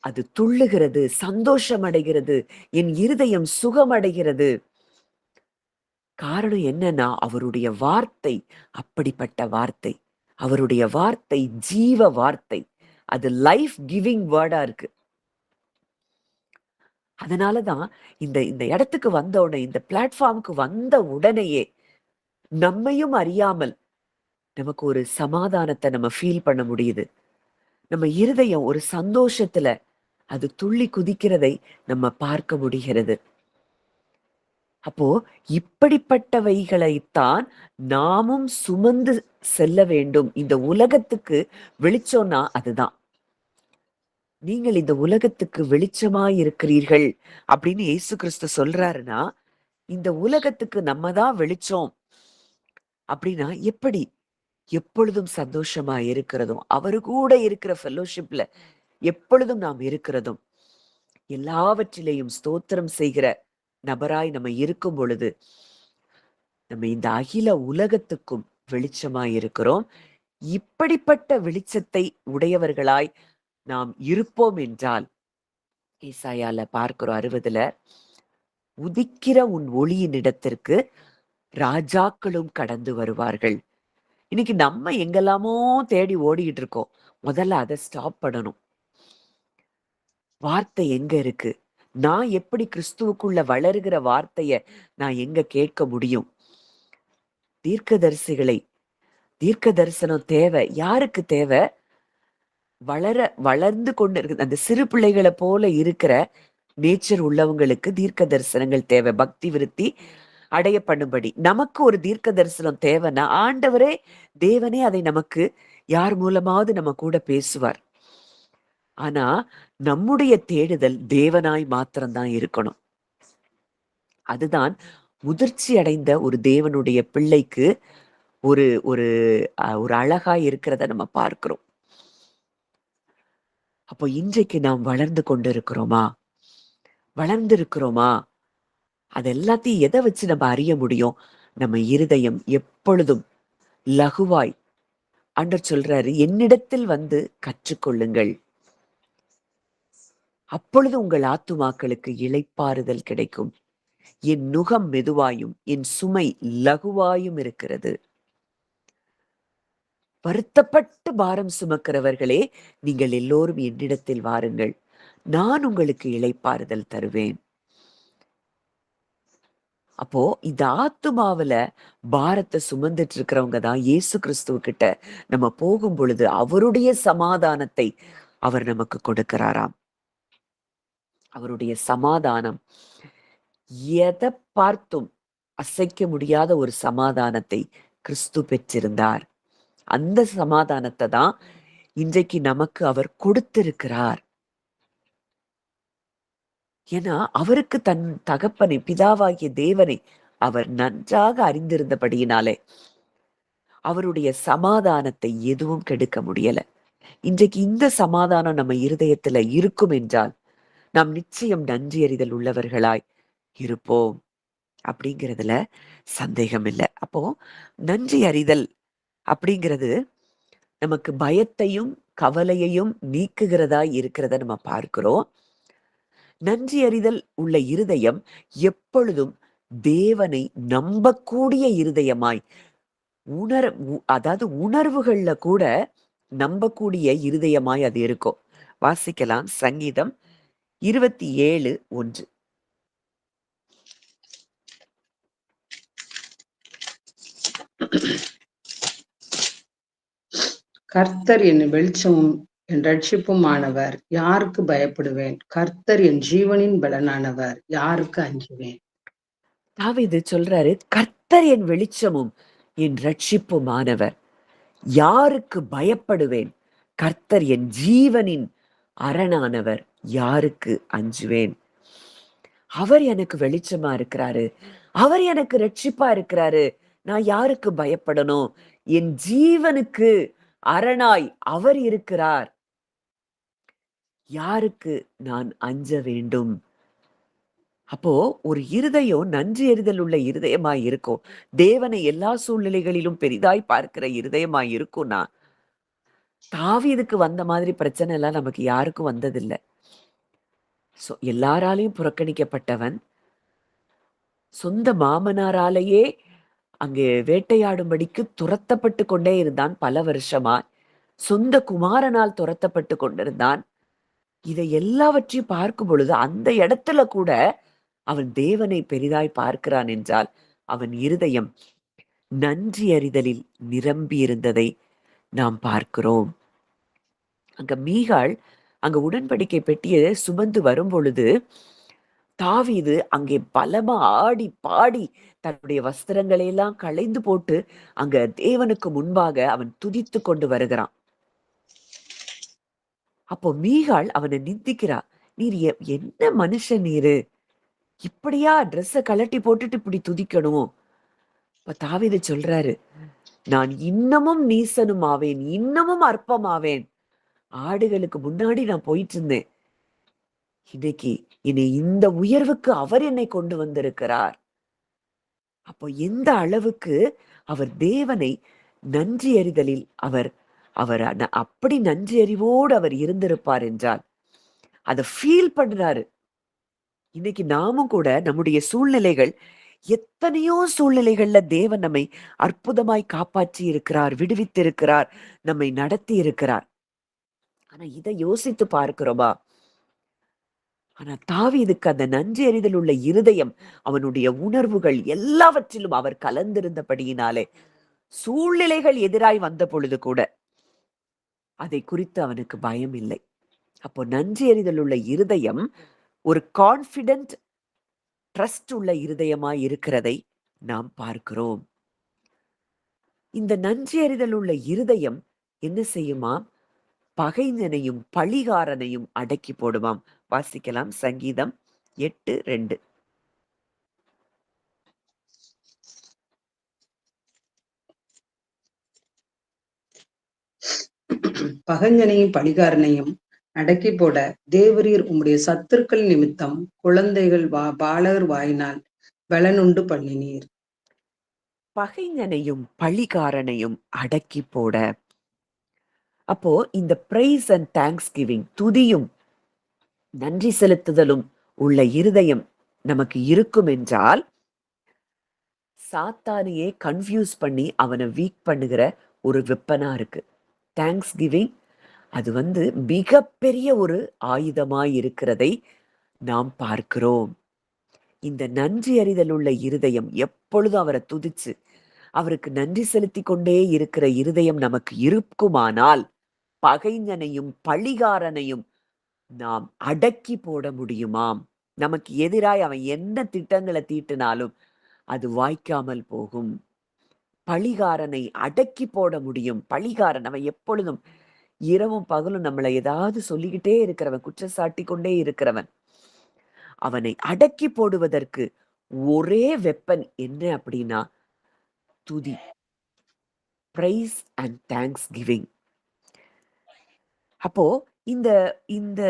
அது துள்ளுகிறது, சந்தோஷம் அடைகிறது, என் இருதயம் சுகமடைகிறது. காரணம் என்னன்னா, அவருடைய வார்த்தை அப்படிப்பட்ட வார்த்தை. அவருடைய வார்த்தை ஜீவ வார்த்தை. அது லைஃப் கிவிங் வேர்டா இருக்கு. அதனால தான் இந்த இந்த இடத்துக்கு வந்த உடனே, இந்த பிளாட்ஃபார்ம்க்கு வந்த உடனேயே, நம்மையும் அறியாமல் நமக்கு ஒரு சமாதானத்த நம்ம ஃபீல் பண்ண முடியுது. நம்ம இருதயம் ஒரு சந்தோஷத்துல அது துள்ளி குதிக்கிறதை நம்ம பார்க்க முடிகிறது. அப்போ இப்படிப்பட்டவைகளைத்தான் நாமும் சுமந்து செல்ல வேண்டும். இந்த உலகத்துக்கு வெளிச்சம்னா அதுதான். நீங்கள் இந்த உலகத்துக்கு வெளிச்சமாய் இருக்கிறீர்கள் அப்படின்னு இயேசு கிறிஸ்து சொல்றாருன்னா, இந்த உலகத்துக்கு நம்ம தான் வெளிச்சம் அப்படின்னா எப்படி? எப்பொழுதும் சந்தோஷமா இருக்கிறதும், அவரு கூட இருக்கிற ஃபெல்லோஷிப்ல எப்பொழுதும் நாம் இருக்கிறதும், எல்லாவற்றிலேயும் ஸ்தோத்திரம் செய்கிற நபராய் நம்ம இருக்கும் பொழுது, நம்ம இந்த அகில உலகத்துக்கும் வெளிச்சமாய் இருக்கிறோம். இப்படிப்பட்ட வெளிச்சத்தை உடையவர்களாய் நாம் இருப்போம் என்றால், ஏசாயால பார்க்கிறோம் 60ல, உதிக்கிற உன் ஒளியின் இடத்திற்கு ராஜாக்களும் கடந்து வருவார்கள். இன்னைக்கு நம்ம எங்கெல்லாமோ தேடி ஓடிக்கிட்டு இருக்கோம். முதல்ல அதை ஸ்டாப் பண்ணணும். வார்த்தை எங்க இருக்கு? நான் எப்படி கிறிஸ்துவுக்குள்ள வளருகிற வார்த்தைய நான் எங்க கேட்க முடியும்? தீர்க்க தரிசனம் தேவை. யாருக்கு தேவை? வளர்ந்து கொண்டு இருக்கு அந்த சிறு பிள்ளைகளை போல இருக்கிற நேச்சர் உள்ளவங்களுக்கு தீர்க்க தரிசனங்கள் தேவை. பக்தி விருத்தி அடைய பண்ணும்படி நமக்கு ஒரு தீர்க்க தரிசனம் தேவைன்னா, ஆண்டவரே தேவனே அதை நமக்கு யார் மூலமாவது நம்ம கூட பேசுவார். ஆனா நம்முடைய தேடுதல் தேவனாய் மாத்திரம்தான் இருக்கணும். அதுதான் முதிர்ச்சி அடைந்த ஒரு தேவனுடைய பிள்ளைக்கு ஒரு ஒரு ஒரு அழகாய் இருக்கிறத நம்ம பார்க்கிறோம். அப்போ இன்றைக்கு நாம் வளர்ந்து கொண்டு இருக்கிறோமா? வளர்ந்து இருக்கிறோமா? அது எல்லாத்தையும் எதை வச்சு நம்ம அறிய முடியும்? நம்ம இருதயம் எப்பொழுதும் லகுவாய், ஆண்டவர் சொல்றாரு, என்னிடத்தில் வந்து கற்றுக்கொள்ளுங்கள். அப்பொழுது உங்கள் ஆத்துமாக்களுக்கு இளைப்பாறுதல் கிடைக்கும். என் நுகம் மெதுவாயும் என் சுமை லகுவாயும் இருக்கிறது. வருத்தப்பட்டு பாரம் சுமக்கிறவர்களே, நீங்கள் எல்லோரும் என்னிடத்தில் வாருங்கள், நான் உங்களுக்கு இளைப்பாறுதல் தருவேன். அப்போ இந்த ஆத்துமாவில பாரத்தை சுமந்துட்டு இருக்கிறவங்க தான் இயேசு கிறிஸ்துவ கிட்ட நம்ம போகும் பொழுது அவருடைய சமாதானத்தை அவர் நமக்கு கொடுக்கிறாராம். அவருடைய சமாதானம் எதை பார்த்தும் அசைக்க முடியாத ஒரு சமாதானத்தை கிறிஸ்து பெற்றிருந்தார். அந்த சமாதானத்தை தான் இன்றைக்கு நமக்கு அவர் கொடுத்திருக்கிறார். ஏன்னா அவருக்கு தன் தகப்பனை, பிதாவாகிய தேவனை அவர் நன்றாக அறிந்திருந்தபடியினாலே அவருடைய சமாதானத்தை எதுவும் கெடுக்க முடியல. இன்றைக்கு இந்த சமாதானம் நம்ம இருதயத்துல இருக்கும் என்றால் நாம் நிச்சயம் நன்றி அறிதல் உள்ளவர்களாய் இருப்போம் அப்படிங்கிறதுல சந்தேகம் இல்லை. அப்போ நன்றி அறிதல் அப்படிங்கிறது நமக்கு பயத்தையும் கவலையையும் நீக்குகிறதா இருக்கிறத நம்ம பார்க்கிறோம். நன்றி அறிதல் உள்ள இருதயம் எப்பொழுதும் தேவனை நம்பக்கூடிய இருதயமாய் அதாவது உணர்வுகள்ல கூட நம்பக்கூடிய இருதயமாய் அது இருக்கும். வாசிக்கலாம் சங்கீதம் 27:1. கர்த்தர் என் வெளிச்சமும் என் ரட்சிப்புமானவர், யாருக்கு பயப்படுவேன்? கர்த்தர் என் ஜீவனின் பலனானவர், யாருக்கு அஞ்சுவேன்? தாவீது சொல்றாரு, கர்த்தர் என் வெளிச்சமும் என் ரட்சிப்புமானவர், யாருக்கு பயப்படுவேன்? கர்த்தர் என் ஜீவனின் அரணானவர், யாருக்கு அஞ்சுவேன்? அவர் எனக்கு வெளிச்சமா இருக்கிறாரு, அவர் எனக்கு ரட்சிப்பா இருக்கிறாரு, நான் யாருக்கு பயப்படணும்? என் ஜீவனுக்கு அரணாய் அவர் இருக்கிறார், யாருக்கு நான் அஞ்ச வேண்டும்? அப்போ ஒரு இருதயம் நன்றி அறிதல் உள்ள இருதயமாய் இருக்கும். தேவனை எல்லா சூழ்நிலைகளிலும் பெரிதாய் பார்க்கிற இருதயமாய் இருக்கும்னா, தாவீதுக்கு வந்த மாதிரி பிரச்சனை எல்லாம் நமக்கு யாருக்கும் வந்ததில்ல. எல்லாராலையும் புறக்கணிக்கப்பட்டவன், சொந்த மாமனாராலேயே அங்கே வேட்டையாடும்படிக்கு துரத்தப்பட்டு கொண்டே இருந்தான் பல வருஷமாய். சொந்த குமாரனால் துரத்தப்பட்டு கொண்டிருந்தான். இதை எல்லாவற்றையும் பார்க்கும் பொழுது அந்த இடத்துல கூட அவன் தேவனை பெரிதாய் பார்க்கிறான் என்றால், அவன் இருதயம் நன்றி அறிதலில் நிரம்பி இருந்ததை நாம் பார்க்கிறோம். அங்க மீகாள் அங்க உடன்படிக்கை பெட்டியை சுமந்து வரும் பொழுது, தாவீது அங்கே பலமா ஆடி பாடி தன்னுடைய வஸ்திரங்களை எல்லாம் களைந்து போட்டு அங்க தேவனுக்கு முன்பாக அவன் துதித்து கொண்டு வருகிறான். அப்போ மீகாள் அவனை நிந்திக்கிறா. நீர் என்ன மனுஷன் நீரு? இப்படியா ட்ரெஸ்ஸ கழட்டி போட்டுட்டு இப்படி துதிக்கணும்? இப்ப தாவீது சொல்றாரு, நான் இன்னமும் நீசனும் ஆவேன், இன்னமும் அற்பமாவேன். ஆடுகளுக்கு முன்னாடி நான் போயிட்டு இருந்தேன். இன்னைக்கு என்னை இந்த உயர்வுக்கு அவர் என்னை கொண்டு வந்திருக்கிறார். அப்போ எந்த அளவுக்கு அவர் தேவனை நன்றி அறிதலில் அவர் அவர் அப்படி நன்றி அறிவோடு அவர் இருந்திருப்பார் என்றால், அதை ஃபீல் பண்றாரு. இன்னைக்கு நாமும் கூட நம்முடைய சூழ்நிலைகள், எத்தனையோ சூழ்நிலைகள்ல தேவன் நம்மை அற்புதமாய் காப்பாற்றி இருக்கிறார், விடுவித்து இருக்கிறார், நம்மை நடத்தி இருக்கிறார். ஆனா இதை யோசித்து பார்க்கிறோமா? ஆனா தாவீதுக்கு அந்த நன்றி அறிதல் உள்ள இருதயம், அவனுடைய உணர்வுகள் எல்லாவற்றிலும் அவர் கலந்திருந்தபடியினாலே, சூழ்நிலைகள் எதிராய் வந்த பொழுது கூட அதை குறித்து அவனுக்கு பயம் இல்லை. அப்போ நன்றி அறிதல் உள்ள இருதயம் ஒரு கான்பிடென்ட், ட்ரஸ்ட் உள்ள இருதயமாய் இருக்கிறதை நாம் பார்க்கிறோம். இந்த நன்றி அறிதல் உள்ள இருதயம் என்ன செய்யுமா? பகைஞனையும் பழிகாரனையும் அடக்கி போடுவாம். வாசிக்கலாம் சங்கீதம் 8:2. பகைஞனையும் பழிகாரனையும் அடக்கி போட தேவரீர் உம்முடைய சத்துருக்கள் நிமித்தம் குழந்தைகள் பாலகர் வாயினால் பலனுண்டு பண்ணினீர். பகைஞனையும் பழிகாரனையும் அடக்கி போட. அப்போ இந்த பிரைஸ் அண்ட் தேங்க்ஸ் கிவிங், துதியும் நன்றி செலுத்துதலும் உள்ள இருதயம் நமக்கு இருக்கும் என்றால், சாத்தானையே கன்ஃபியூஸ் பண்ணி அவனை வீக் பண்ணுகிற ஒரு வெப்பனா இருக்கு. தேங்க்ஸ் கிவிங் அது மிகப்பெரிய ஒரு ஆயுதமாய் இருக்கிறதை நாம் பார்க்கிறோம். இந்த நன்றி அறிதல் உள்ள இருதயம் எப்பொழுதும் அவரை துதிச்சு அவருக்கு நன்றி செலுத்தி கொண்டே இருக்கிற இருதயம் நமக்கு இருக்குமானால், பகைஞனையும் பழிகாரனையும் நாம் அடக்கி போட முடியுமாம். நமக்கு எதிராய் அவன் என்ன திட்டங்களை தீட்டினாலும் அது வாய்க்காமல் போகும். பழிகாரனை அடக்கி போட முடியும். பழிகாரன் அவன் எப்பொழுதும் இரவும் பகலும் நம்மளை ஏதாவது சொல்லிக்கிட்டே இருக்கிறவன், குற்றச்சாட்டி கொண்டே இருக்கிறவன். அவனை அடக்கி போடுவதற்கு ஒரே வெப்பன் என்ன அப்படின்னா, துதி, பிரைஸ் அண்ட் தேங்க்ஸ் கிவிங். அப்போ இந்த இந்த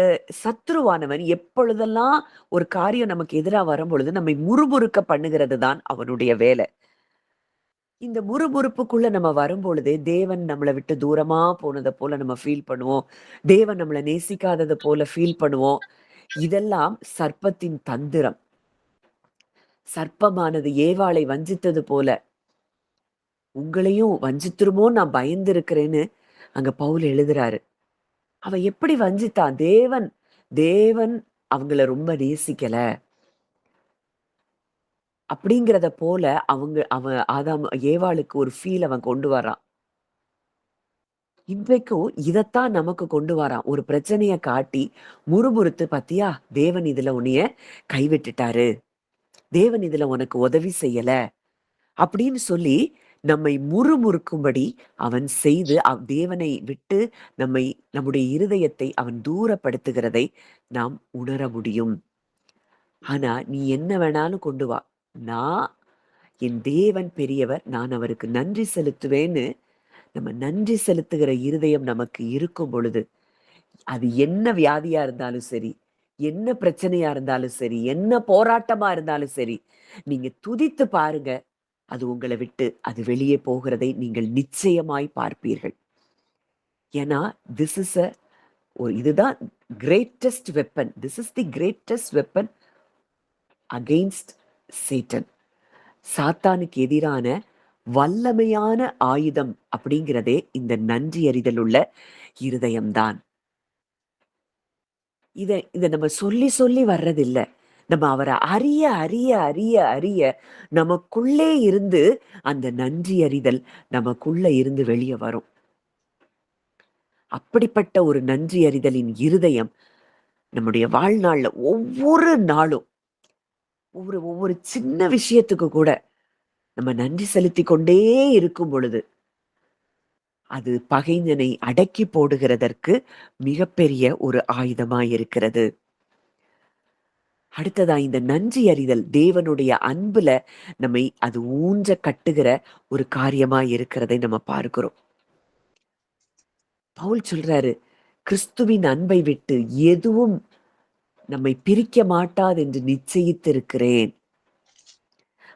சத்ருவானவன் எப்பொழுதெல்லாம் ஒரு காரியம் நமக்கு எதிராக வரும் பொழுது நம்மை முறுமுறுக்க பண்ணுகிறது தான் அவனுடைய வேலை. இந்த முறுமுறுப்புக்குள்ள நம்ம வரும் பொழுதே தேவன் நம்மளை விட்டு தூரமா போனதை போல நம்ம ஃபீல் பண்ணுவோம். தேவன் நம்மளை நேசிக்காதது போல ஃபீல் பண்ணுவோம். இதெல்லாம் சர்ப்பத்தின் தந்திரம். சர்ப்பமானது ஏவாளை வஞ்சித்தது போல உங்களையும் வஞ்சித்துருமோ நான் பயந்து இருக்கிறேன்னு அங்க பவுல் எழுதுறாரு. அவ எப்படி வஞ்சித்தான்? தேவன் தேவன் அவங்கள ரொம்ப நேசிக்கல அப்படிங்கிறத போல அவன் ஆதாம் ஏவாளுக்கு ஒரு ஃபீல் அவன் கொண்டு வரான். இன்றைக்கும் இதத்தான் நமக்கு கொண்டு வரான். ஒரு பிரச்சனைய காட்டி முறுமுறுத்து, பாத்தியா தேவன் இதுல உன்னைய கைவிட்டுட்டாரு, தேவன் இதுல உனக்கு உதவி செய்யல அப்படின்னு சொல்லி நம்மை முறுமுறுக்கும்படி அவன் செய்து தேவனை விட்டு நம்முடைய இருதயத்தை அவன் தூரப்படுத்துகிறதை நாம் உணர முடியும். ஆனா நீ என்ன வேணாலும் கொண்டு வா, நான் என் தேவன் பெரியவர், நான் அவருக்கு நன்றி செலுத்துவேன்னு நம்ம நன்றி செலுத்துகிற இருதயம் நமக்கு இருக்கும் பொழுது, அது என்ன வியாதியா இருந்தாலும் சரி, என்ன பிரச்சனையா இருந்தாலும் சரி, என்ன போராட்டமா இருந்தாலும் சரி, நீங்க துதித்து பாருங்க. அது உங்களை விட்டு அது வெளியே போகிறதை நீங்கள் நிச்சயமாய் பார்ப்பீர்கள். ஏன்னா திஸ் இஸ் இதுதான் greatest weapon. This is the greatest weapon against Satan. சாத்தானுக்கு எதிரான வல்லமையான ஆயுதம் அப்படிங்கிறதே இந்த நன்றி அறிதல் உள்ள இருதயம்தான். இத நம்ம சொல்லி சொல்லி வர்றதில்ல. நம்ம அவரை அறிய அறிய அறிய அறிய நமக்குள்ளே இருந்து அந்த நன்றி அறிதல் நமக்குள்ள இருந்து வெளியே வரும். அப்படிப்பட்ட ஒரு நன்றி அறிதலின் இருதயம் நம்முடைய வாழ்நாள்ல ஒவ்வொரு நாளும் ஒவ்வொரு சின்ன விஷயத்துக்கு கூட நம்ம நன்றி செலுத்தி கொண்டே இருக்கும் பொழுது அது பகைஞனை அடக்கி போடுகிறதற்கு மிகப்பெரிய ஒரு ஆயுதமாயிருக்கிறது. அடுத்ததா இந்த நன்றி அறிதல் தேவனுடைய அன்புல நம்மை அது ஊன்ற கட்டுகிற ஒரு காரியமா இருக்கிறதை நம்ம பார்க்கிறோம். பவுல் சொல்றாரு, கிறிஸ்துவின் அன்பை விட்டு எதுவும் நம்மை பிரிக்க மாட்டாது என்று நிச்சயித்திருக்கிறேன்.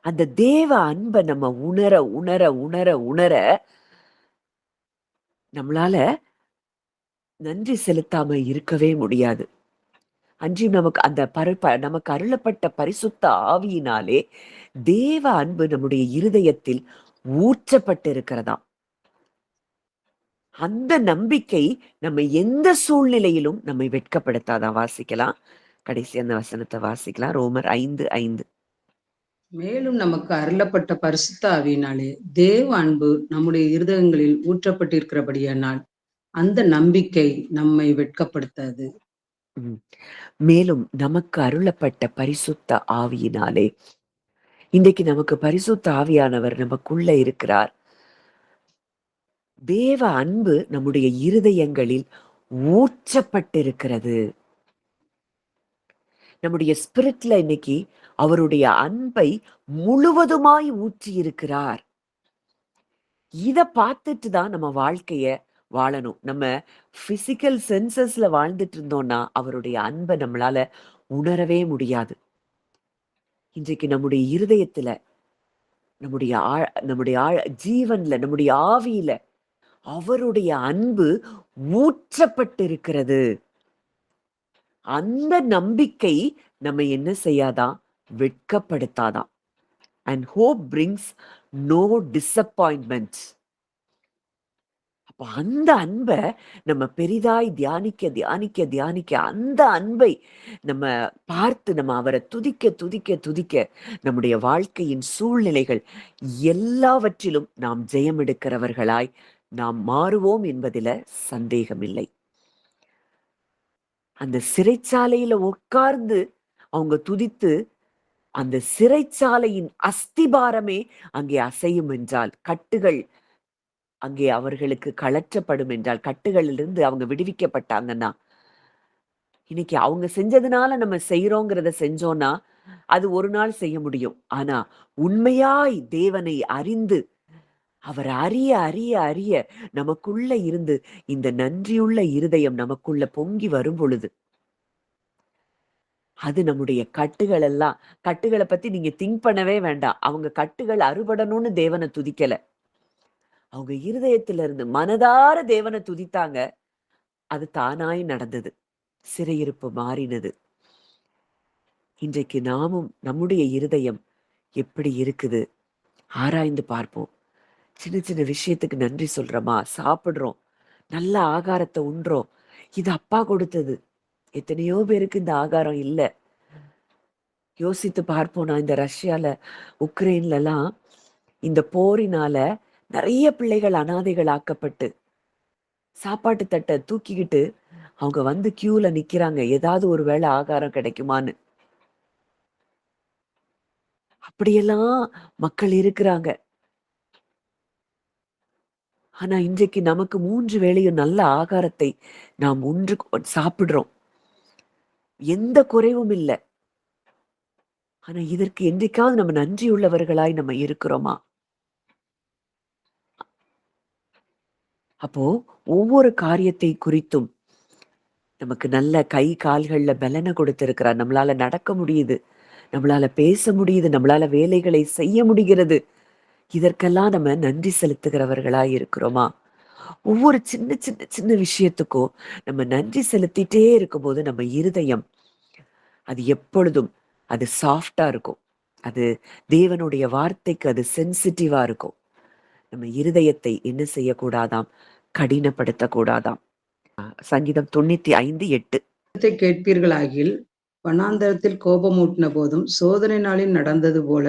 அந்த தேவ அன்பை நம்ம உணர உணர உணர உணர நம்மளால நன்றி செலுத்தாம இருக்கவே முடியாது. அன்றியும் நமக்கு அருளப்பட்ட பரிசுத்த ஆவியினாலே தேவ அன்பு நம்முடைய இருதயத்தில் ஊற்றப்பட்டு இருக்கிறதாம். அந்த நம்பிக்கை நம்ம எந்த சூழ்நிலையிலும் நம்மை வெட்கப்படுத்தாதான். வாசிக்கலாம், கடைசி அந்த வசனத்தை வாசிக்கலாம். ரோமர் 5:5. மேலும் நமக்கு அருளப்பட்ட பரிசுத்த ஆவியினாலே தேவ அன்பு நம்முடைய இருதயங்களில் ஊற்றப்பட்டிருக்கிறபடியானால் அந்த நம்பிக்கை நம்மை வெட்கப்படுத்தாது. மேலும் நமக்கு அருளப்பட்ட பரிசுத்த ஆவியினாலே, இன்றைக்கு நமக்கு பரிசுத்த ஆவியானவர் நமக்குள்ள இருக்கிறார். தேவ அன்பு நம்முடைய இருதயங்களில் ஊற்றப்பட்டிருக்கிறது. நம்முடைய ஸ்பிரிட்ல இன்னைக்கு அவருடைய அன்பை முழுவதுமாய் ஊற்றி இருக்கிறார். இத பார்த்துட்டு தான் நம்ம வாழ்க்கைய வாழணும். நம்ம பிசிக்கல் சென்சஸ்ல வாழ்ந்துட்டு இருந்தோம்னா அவருடைய அன்பை நம்மளால உணரவே முடியாது. இன்றைக்கு நம்முடைய இருதயத்துல, நம்முடைய ஜீவன்ல, நம்முடைய ஆவியில அவருடைய அன்பு ஊற்றப்பட்டிருக்கிறது. அந்த நம்பிக்கை நம்ம என்ன செய்யாதான்? வெட்கப்படுத்தாதான். And hope brings no disappointment. அப்ப அந்த அன்பை நம்ம பெரிதாய் தியானிக்க தியானிக்க தியானிக்க அந்த அன்பை நம்ம பார்த்து நம்ம அவரை துதிக்க துதிக்க துதிக்க நம்முடைய வாழ்க்கையின் சூழ்நிலைகள் எல்லாவற்றிலும் நாம் ஜெயம் எடுக்கிறவர்களாய் நாம் மாறுவோம் என்பதில சந்தேகமில்லை. அந்த சிறைச்சாலையில உட்கார்ந்து அவங்க துதித்து அந்த சிறைச்சாலையின் அஸ்திபாரமே அங்கே அசையும் என்றால், கட்டுகள் அங்கே அவர்களுக்கு கழற்றப்படும் என்றால், கட்டுகளிலிருந்து அவங்க விடுவிக்கப்பட்டாங்கன்னா, இன்னைக்கு அவங்க செஞ்சதுனால நம்ம செய்யறோங்கிறத செஞ்சோம்னா அது ஒரு நாள் செய்ய முடியும். ஆனா உண்மையாய் தேவனை அறிந்து அவர் அறிய அறிய அறிய நமக்குள்ள இருந்து இந்த நன்றியுள்ள இருதயம் நமக்குள்ள பொங்கி வரும் பொழுது அது நம்முடைய கட்டுகளை பத்தி நீங்க திங்க் பண்ணவே வேண்டாம். அவங்க கட்டுகள் அறுபடணும்னு தேவனை துதிக்கல. அவங்க இருதயத்துல இருந்து மனதார தேவனை துதித்தாங்க. அது தானாய் நடந்தது. சிறையிருப்பு மாறினது. இன்றைக்கு நாமும் நம்முடைய இருதயம் எப்படி இருக்குது ஆராய்ந்து பார்ப்போம். சின்ன சின்ன விஷயத்துக்கு நன்றி சொல்றோமா? சாப்பிடுறோம். நல்ல ஆகாரத்த உண்றோம். இது அப்பா கொடுத்தது. எத்தனையோ பேருக்கு இந்த ஆகாரம் இல்ல. யோசித்து பார்ப்போம். நான் இந்த ரஷ்யால, உக்ரைன்லலாம் இந்த போரினால நெறைய பிள்ளைகள் அனாதைகள் ஆக்கப்பட்டு, சாப்பாட்டு தட்ட தூக்கிக்கிட்டு அவங்க வந்து கியூல நிக்கிறாங்க. ஏதாவது ஒரு வேள ஆகாரம் கிடைக்குமான்னு. அப்படியெல்லாம் மக்கள் இருக்கிறாங்க. ஆனா இன்றைக்கு நமக்கு 3 வேளையும் நல்ல ஆகாரத்தை நாம் சாப்பிடுறோம். எந்த குறைவும் இல்ல. ஆனா இதற்கு என்றைக்காவது நம்ம நன்றியுள்ளவர்களாய் நம்ம இருக்கிறோமா? அப்போ ஒவ்வொரு காரியத்தை குறித்தும் நமக்கு நல்ல கை, கால்கள்ல பெலன கொடுத்திருக்கிறார். நம்மளால நடக்க முடியுது. நம்மளால பேச முடியுது. நம்மளால வேலைகளை செய்ய முடிகிறது. இதற்கெல்லாம் நம்ம நன்றி செலுத்துகிறவர்களாய் இருக்கிறோமா? ஒவ்வொரு சின்ன சின்ன சின்ன விஷயத்துக்கும் நம்ம நன்றி செலுத்திட்டே இருக்கும்போது நம்ம இருதயம் அது எப்பொழுதும் அது சாஃப்ட்டா இருக்கும். அது தேவனுடைய வார்த்தைக்கு அது சென்சிட்டிவா இருக்கும். நம்ம இருதயத்தை என்ன செய்யக்கூடாதாம்? கடினப்படுத்தக்கூடாதாம். சங்கீதம் 95:8. கேட்பீர்களாகில் வனாந்தரத்தில் கோபமூட்டின போதும் சோதனை நாளில் நடந்தது போல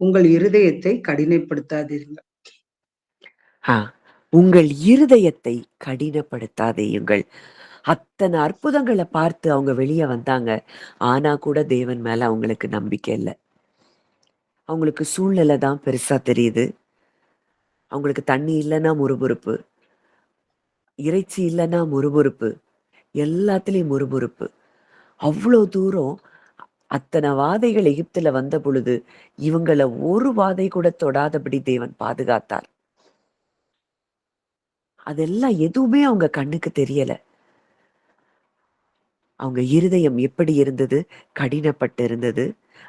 உங்கள் இருதயத்தை கடினைப்படுத்தாதீர்கள். ஆ. உங்கள் இருதயத்தை கடினப்படுத்தாதேயுங்கள். அத்தன அற்புதங்கள பார்த்து அவங்க வெளிய வந்தாங்க. ஆனா கூட தேவன் மேல அவங்களுக்கு நம்பிக்கை இல்ல. அவங்களுக்கு சூழ்நிலை தான் பெருசா தெரியுது. அவங்களுக்கு தண்ணி இல்லன்னா முறுமுறுப்பு, இறைச்சி இல்லன்னா முறுமுறுப்பு, எல்லாத்துலயும் முறுமுறுப்பு. அவ்ளோ தூரம் அத்தன வாதைகள் எகிப்துல வந்த பொழுது, இவங்கள ஒரு வாதை கூட தொடாதபடி தேவன் பாதுகாத்தார். அதெல்லாம் எதுவுமே அவங்க கண்ணுக்கு தெரியல. அவங்க இருதயம் எப்படி இருந்தது? கடினப்பட்டு இருந்தது.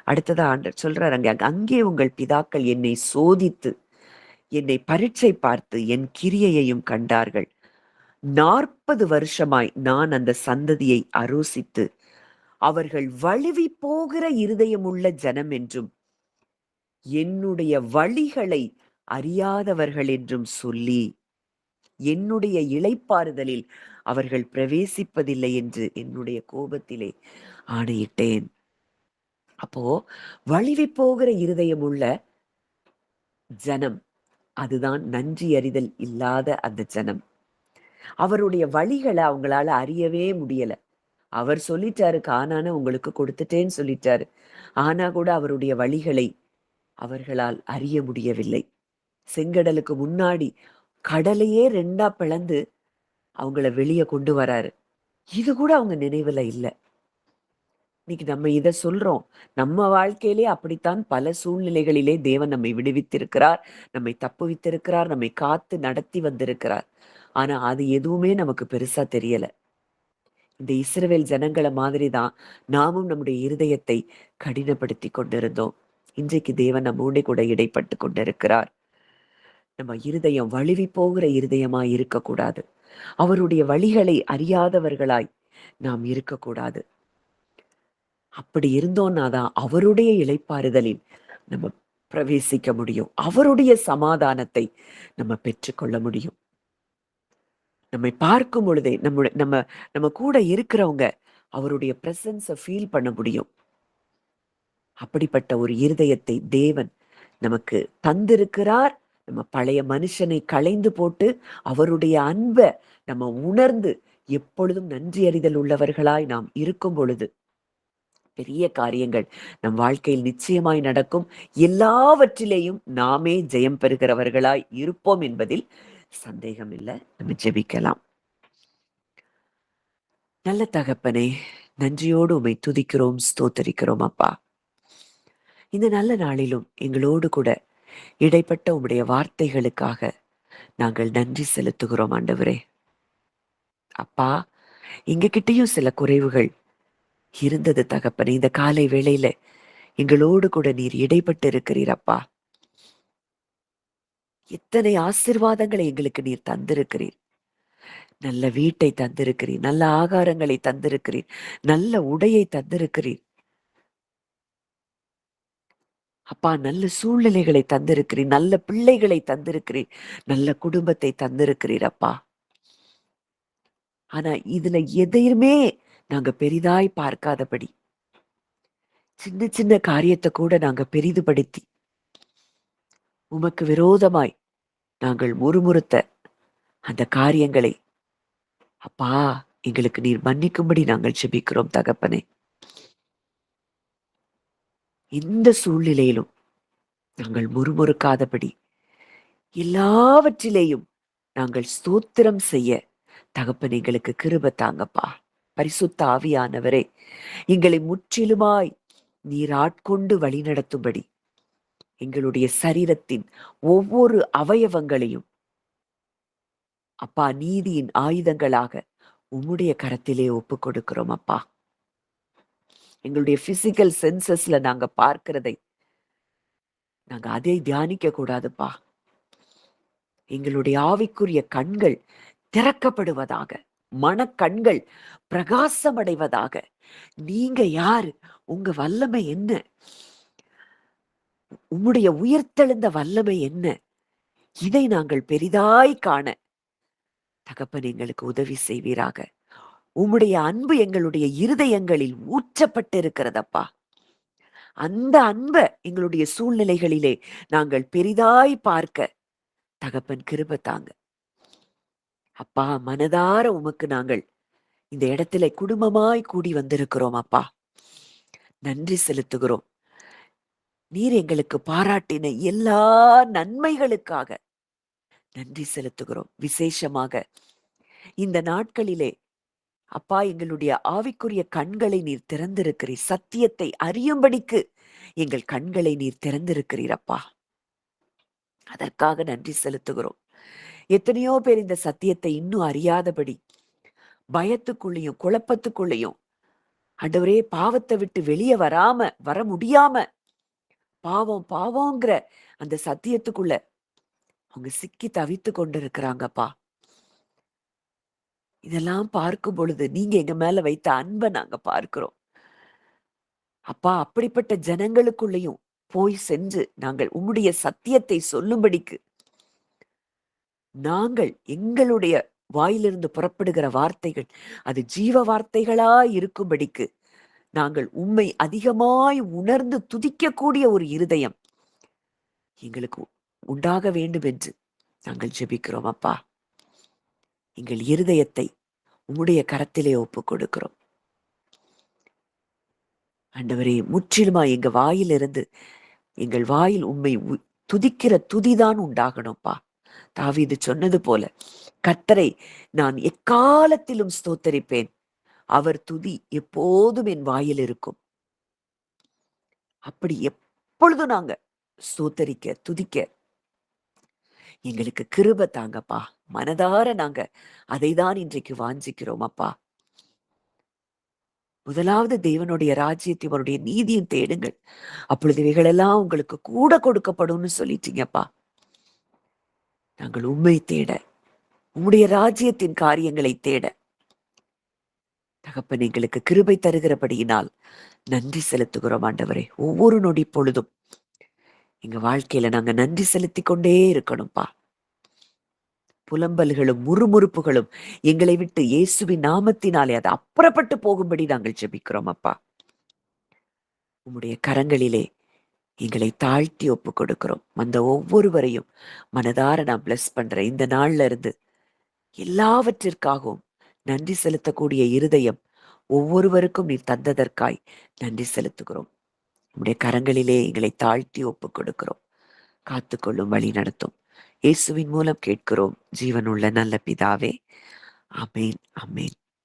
அடுத்ததா ஆண்டவர் சொல்றாரு அங்கே, "அங்கே உங்கள் பிதாக்கள் என்னை சோதித்து, என்னை பரீட்சை பார்த்து, என் கிரியையையும் கண்டார்கள். 40 வருஷமாய் நான் அந்த சந்ததியை அரோசித்து, அவர்கள் வழுவிப் போகிற இருதயமுள்ள ஜனம் என்றும், என்னுடைய வழிகளை அறியாதவர்கள் என்றும் சொல்லி, என்னுடைய இளைப்பாறுதலில் அவர்கள் பிரவேசிப்பதில்லை என்று என்னுடைய கோபத்திலே ஆணையிட்டேன்." அப்போ வழுவிப் போகிற இருதயம் உள்ள ஜனம், அதுதான் நன்றி அறிதல் இல்லாத அந்த ஜனம். அவருடைய வழிகள அவங்களால அறியவே முடியல. அவர் சொல்லிட்டாரு, கானான உங்களுக்கு கொடுத்துட்டேன்னு சொல்லிட்டாரு. ஆனா கூட அவருடைய வழிகளை அவர்களால் அறிய முடியவில்லை. செங்கடலுக்கு முன்னாடி கடலையே 2ஆ பிளந்து அவங்கள வெளிய கொண்டு வராரு. இது கூட அவங்க நினைவுல இல்ல. இன்னைக்கு நம்ம இத சொல்றோம். நம்ம வாழ்க்கையிலே அப்படித்தான் பல சூழ்நிலைகளிலே தேவன் நம்மை விடுவித்திருக்கிறார். நம்மை தப்புவித்திருக்கிறார். நம்மை காத்து நடத்தி வந்திருக்கிறார். ஆனா அது எதுவுமே நமக்கு பெருசா தெரியல. இந்த இஸ்ரவேல் ஜனங்கள மாதிரி தான் நாமும் நம்முடைய இருதயத்தை கடினப்படுத்திக் கொண்டிருந்தோம். இன்றைக்கு தேவன் நம்மோடே கூட இடைப்பட்டு கொண்டிருக்கிறார். நம்ம இருதயம் வழுவி போகிற இருதயமாய் இருக்கக்கூடாது. அவருடைய வழிகளை அறியாதவர்களாய் நாம் இருக்கக்கூடாது. அப்படி இருந்தோம்னா தான் அவருடைய இளைப்பாறுதலில் நம்ம பிரவேசிக்க முடியும். அவருடைய சமாதானத்தை நம்ம பெற்றுக்கொள்ள முடியும். நம்மை பார்க்கும் பொழுதே நம்ம நம்ம கூட இருக்கிறவங்க அவருடைய பிரசன்ஸ ஃபீல் பண்ண முடியும். அப்படிப்பட்ட ஒரு இருதயத்தை தேவன் நமக்கு தந்திருக்கிறார். நம்ம பழைய மனுஷனை களைந்து போட்டு அவருடைய அன்ப நம்ம உணர்ந்து எப்பொழுதும் நன்றி அறிதல் உள்ளவர்களாய் நாம் இருக்கும் பொழுது பெரிய காரியங்கள் நம் வாழ்க்கையில் நிச்சயமாய் நடக்கும். எல்லாவற்றிலேயும் நாமே ஜெயம் பெறுகிறவர்களாய் இருப்போம் என்பதில் சந்தேகம் இல்ல. நம்ம ஜெபிக்கலாம். நல்ல தகப்பனே, நன்றியோடு உம்மை துதிக்கிறோம், ஸ்தோத்தரிக்கிறோம் அப்பா. இந்த நல்ல நாளிலும் எங்களோடு கூட இடைப்பட்ட உம்முடைய வார்த்தைகளுக்காக நாங்கள் நன்றி செலுத்துகிறோம் ஆண்டவரே. அப்பா, எங்ககிட்டயும் சில குறைவுகள் இருந்தது தகப்பனே. இந்த காலை வேளையில எங்களோடு கூட நீர் இடைப்பட்டு இருக்கிறீர் அப்பா. எத்தனை ஆசீர்வாதங்களை எங்களுக்கு நீர் தந்திருக்கிறீர். நல்ல வீட்டை தந்திருக்கிறீர். நல்ல ஆகாரங்களை தந்திருக்கிறீர். நல்ல உடையை தந்திருக்கிறீர். அப்பா, நல்ல சூழ்நிலைகளை தந்திருக்கிறீர், நல்ல பிள்ளைகளை தந்திருக்கிறீர், நல்ல குடும்பத்தை தந்திருக்கிறீர் அப்பா. ஆனா இதுல எதையுமே நாங்க பெரிதாய் பார்க்காதபடி, சின்ன சின்ன காரியத்தை கூட நாங்க பெரிதுபடுத்தி உமக்கு விரோதமாய் நாங்கள் முறுமுறுத்த அந்த காரியங்களை அப்பா எங்களுக்கு நீர் மன்னிக்கும்படி நாங்கள் ஜெபிக்கிறோம் தகப்பனே. இந்த சூழ்நிலையிலும் நாங்கள் முறுமுறுக்காதபடி, எல்லாவற்றிலேயும் நாங்கள் ஸ்தோத்திரம் செய்ய தகப்பன் எங்களுக்கு கிருபை தாங்கப்பா. பரிசுத்த ஆவியானவரே, எங்களை முற்றிலுமாய் நீர் ஆட்கொண்டு வழிநடத்தும்படி எங்களுடைய சரீரத்தின் ஒவ்வொரு அவயவங்களையும் அப்பா நீதியின் ஆயுதங்களாக உம்முடைய கரத்திலே ஒப்பு கொடுக்கிறோம் அப்பா. எங்களுடைய பிசிக்கல் சென்சஸ்ல நாங்க பார்க்கிறதை நாங்க அதை தியானிக்க கூடாதுப்பா. எங்களுடைய ஆவிக்குரிய கண்கள் திறக்கப்படுவதாக, மனக்கண்கள் பிரகாசமடைவதாக. நீங்க யாரு, உங்க வல்லமை என்ன, உம்முடைய உயிர்த்தெழுந்த வல்லமை என்ன, இதை நாங்கள் பெரிதாய் காண தகப்பன் எங்களுக்கு உதவி செய்வீராக. உம்முடைய அன்பு எங்களுடைய இருதயங்களில் ஊற்றப்பட்டிருக்கிறதப்பா. அந்த அன்பை எங்களுடைய சூழ்நிலைகளிலே நாங்கள் பெரிதாய் பார்க்க தகப்பன் கிருபை தாங்க அப்பா. மனதார உமக்கு நாங்கள் இந்த இடத்துல குடும்பமாய் கூடி வந்திருக்கிறோம் அப்பா. நன்றி செலுத்துகிறோம். நீர் எங்களுக்கு பாராட்டின எல்லா நன்மைகளுக்காக நன்றி செலுத்துகிறோம். விசேஷமாக இந்த நாட்களிலே அப்பா எங்களுடைய ஆவிக்குரிய கண்களை நீர் திறந்திருக்கிறீர். சத்தியத்தை அறியும்படிக்கு எங்கள் கண்களை நீர் திறந்திருக்கிறீர் அப்பா. அதற்காக நன்றி செலுத்துகிறோம். எத்தனையோ பேர் இந்த சத்தியத்தை இன்னும் அறியாதபடி பயத்துக்குள்ளேயும் குழப்பத்துக்குள்ளேயும் ஆண்டவரே பாவத்தை விட்டு வெளியே வர முடியாம பாவம் பாவங்கிற அந்த சத்தியத்துக்குள்ள அவங்க சிக்கி தவித்து கொண்டு இருக்கிறாங்கப்பா. இதெல்லாம் பார்க்கும் பொழுது நீங்க எங்க மேல வைத்த அன்பை நாங்க பார்க்கிறோம் அப்பா. அப்படிப்பட்ட ஜனங்களுக்குள்ளேயும் போய் சென்று நாங்கள் உம்முடைய சத்தியத்தை சொல்லும்படிக்கு நாங்கள் எங்களுடைய வாயிலிருந்து புறப்படுகிற வார்த்தைகள் அது ஜீவ வார்த்தைகளாய் இருக்கும்படிக்கு நாங்கள் உம்மை அதிகமாய் உணர்ந்து துதிக்கக்கூடிய ஒரு இருதயம் எங்களுக்கு உண்டாக வேண்டும் என்று நாங்கள் ஜெபிக்கிறோம் அப்பா. எங்கள் இருதயத்தை உம்முடைய கரத்திலே ஒப்பு கொடுக்கிறோம் ஆண்டவரே. முற்றிலுமா எங்க வாயிலிருந்து எங்கள் வாயில் உம்மை துதிக்கிற துதிதான் உண்டாகணும்ப்பா. தாவீது சொன்னது போல, கர்த்தரை நான் எக்காலத்திலும் ஸ்தோத்தரிப்பேன், அவர் துதி எப்போதும் என் வாயில் இருக்கும். அப்படி எப்பொழுதும் நாங்க ஸ்தோத்தரிக்க துதிக்க எங்களுக்கு கிருபை தாங்கப்பா. மனதார நாங்க அதை தான் இன்றைக்கு வாஞ்சிக்கிறோம் அப்பா. முதலாவது தேவனுடைய ராஜ்யத்தை அவருடைய நீதியும் தேடுங்கள், அப்பொழுது இவைகளெல்லாம் உங்களுக்கு கூட கொடுக்கப்படும்னு சொல்லிட்டீங்கப்பா. நாங்கள் உண்மை தேட, உம்முடைய ராஜ்யத்தின் காரியங்களை தேட தகப்பன் எங்களுக்கு கிருபை தருகிறபடியினால் நன்றி செலுத்துகிறோம் ஆண்டவரே. ஒவ்வொரு நொடி பொழுதும் எங்க வாழ்க்கையில நாங்க நன்றி செலுத்தி கொண்டே இருக்கணும்ப்பா. புலம்பல்களும் முறுமுறுப்புகளும் எங்களை விட்டு இயேசுவின் நாமத்தினாலே அது அப்புறப்பட்டு போகும்படி நாங்கள் ஜெபிக்கிறோம் அப்பா. உம்முடைய கரங்களிலே எங்களை தாழ்த்தி ஒப்பு கொடுக்கிறோம். அந்த ஒவ்வொருவரையும் மனதார நான் பிளஸ் பண்றேன். இந்த நாள்ல இருந்து எல்லாவற்றிற்காகவும் நன்றி செலுத்தக்கூடிய இருதயம் ஒவ்வொருவருக்கும் நீர் தந்ததற்காய் நன்றி செலுத்துகிறோம். உம்முடைய கரங்களிலே எங்களை தாழ்த்தி ஒப்பு கொடுக்கிறோம். காத்துக்கொள்ளும், வழி நடத்தும். இயேசுவின் மூலம் கேட்கிறோம் ஜீவனுள்ள நல்ல பிதாவே. ஆமேன், ஆமேன்.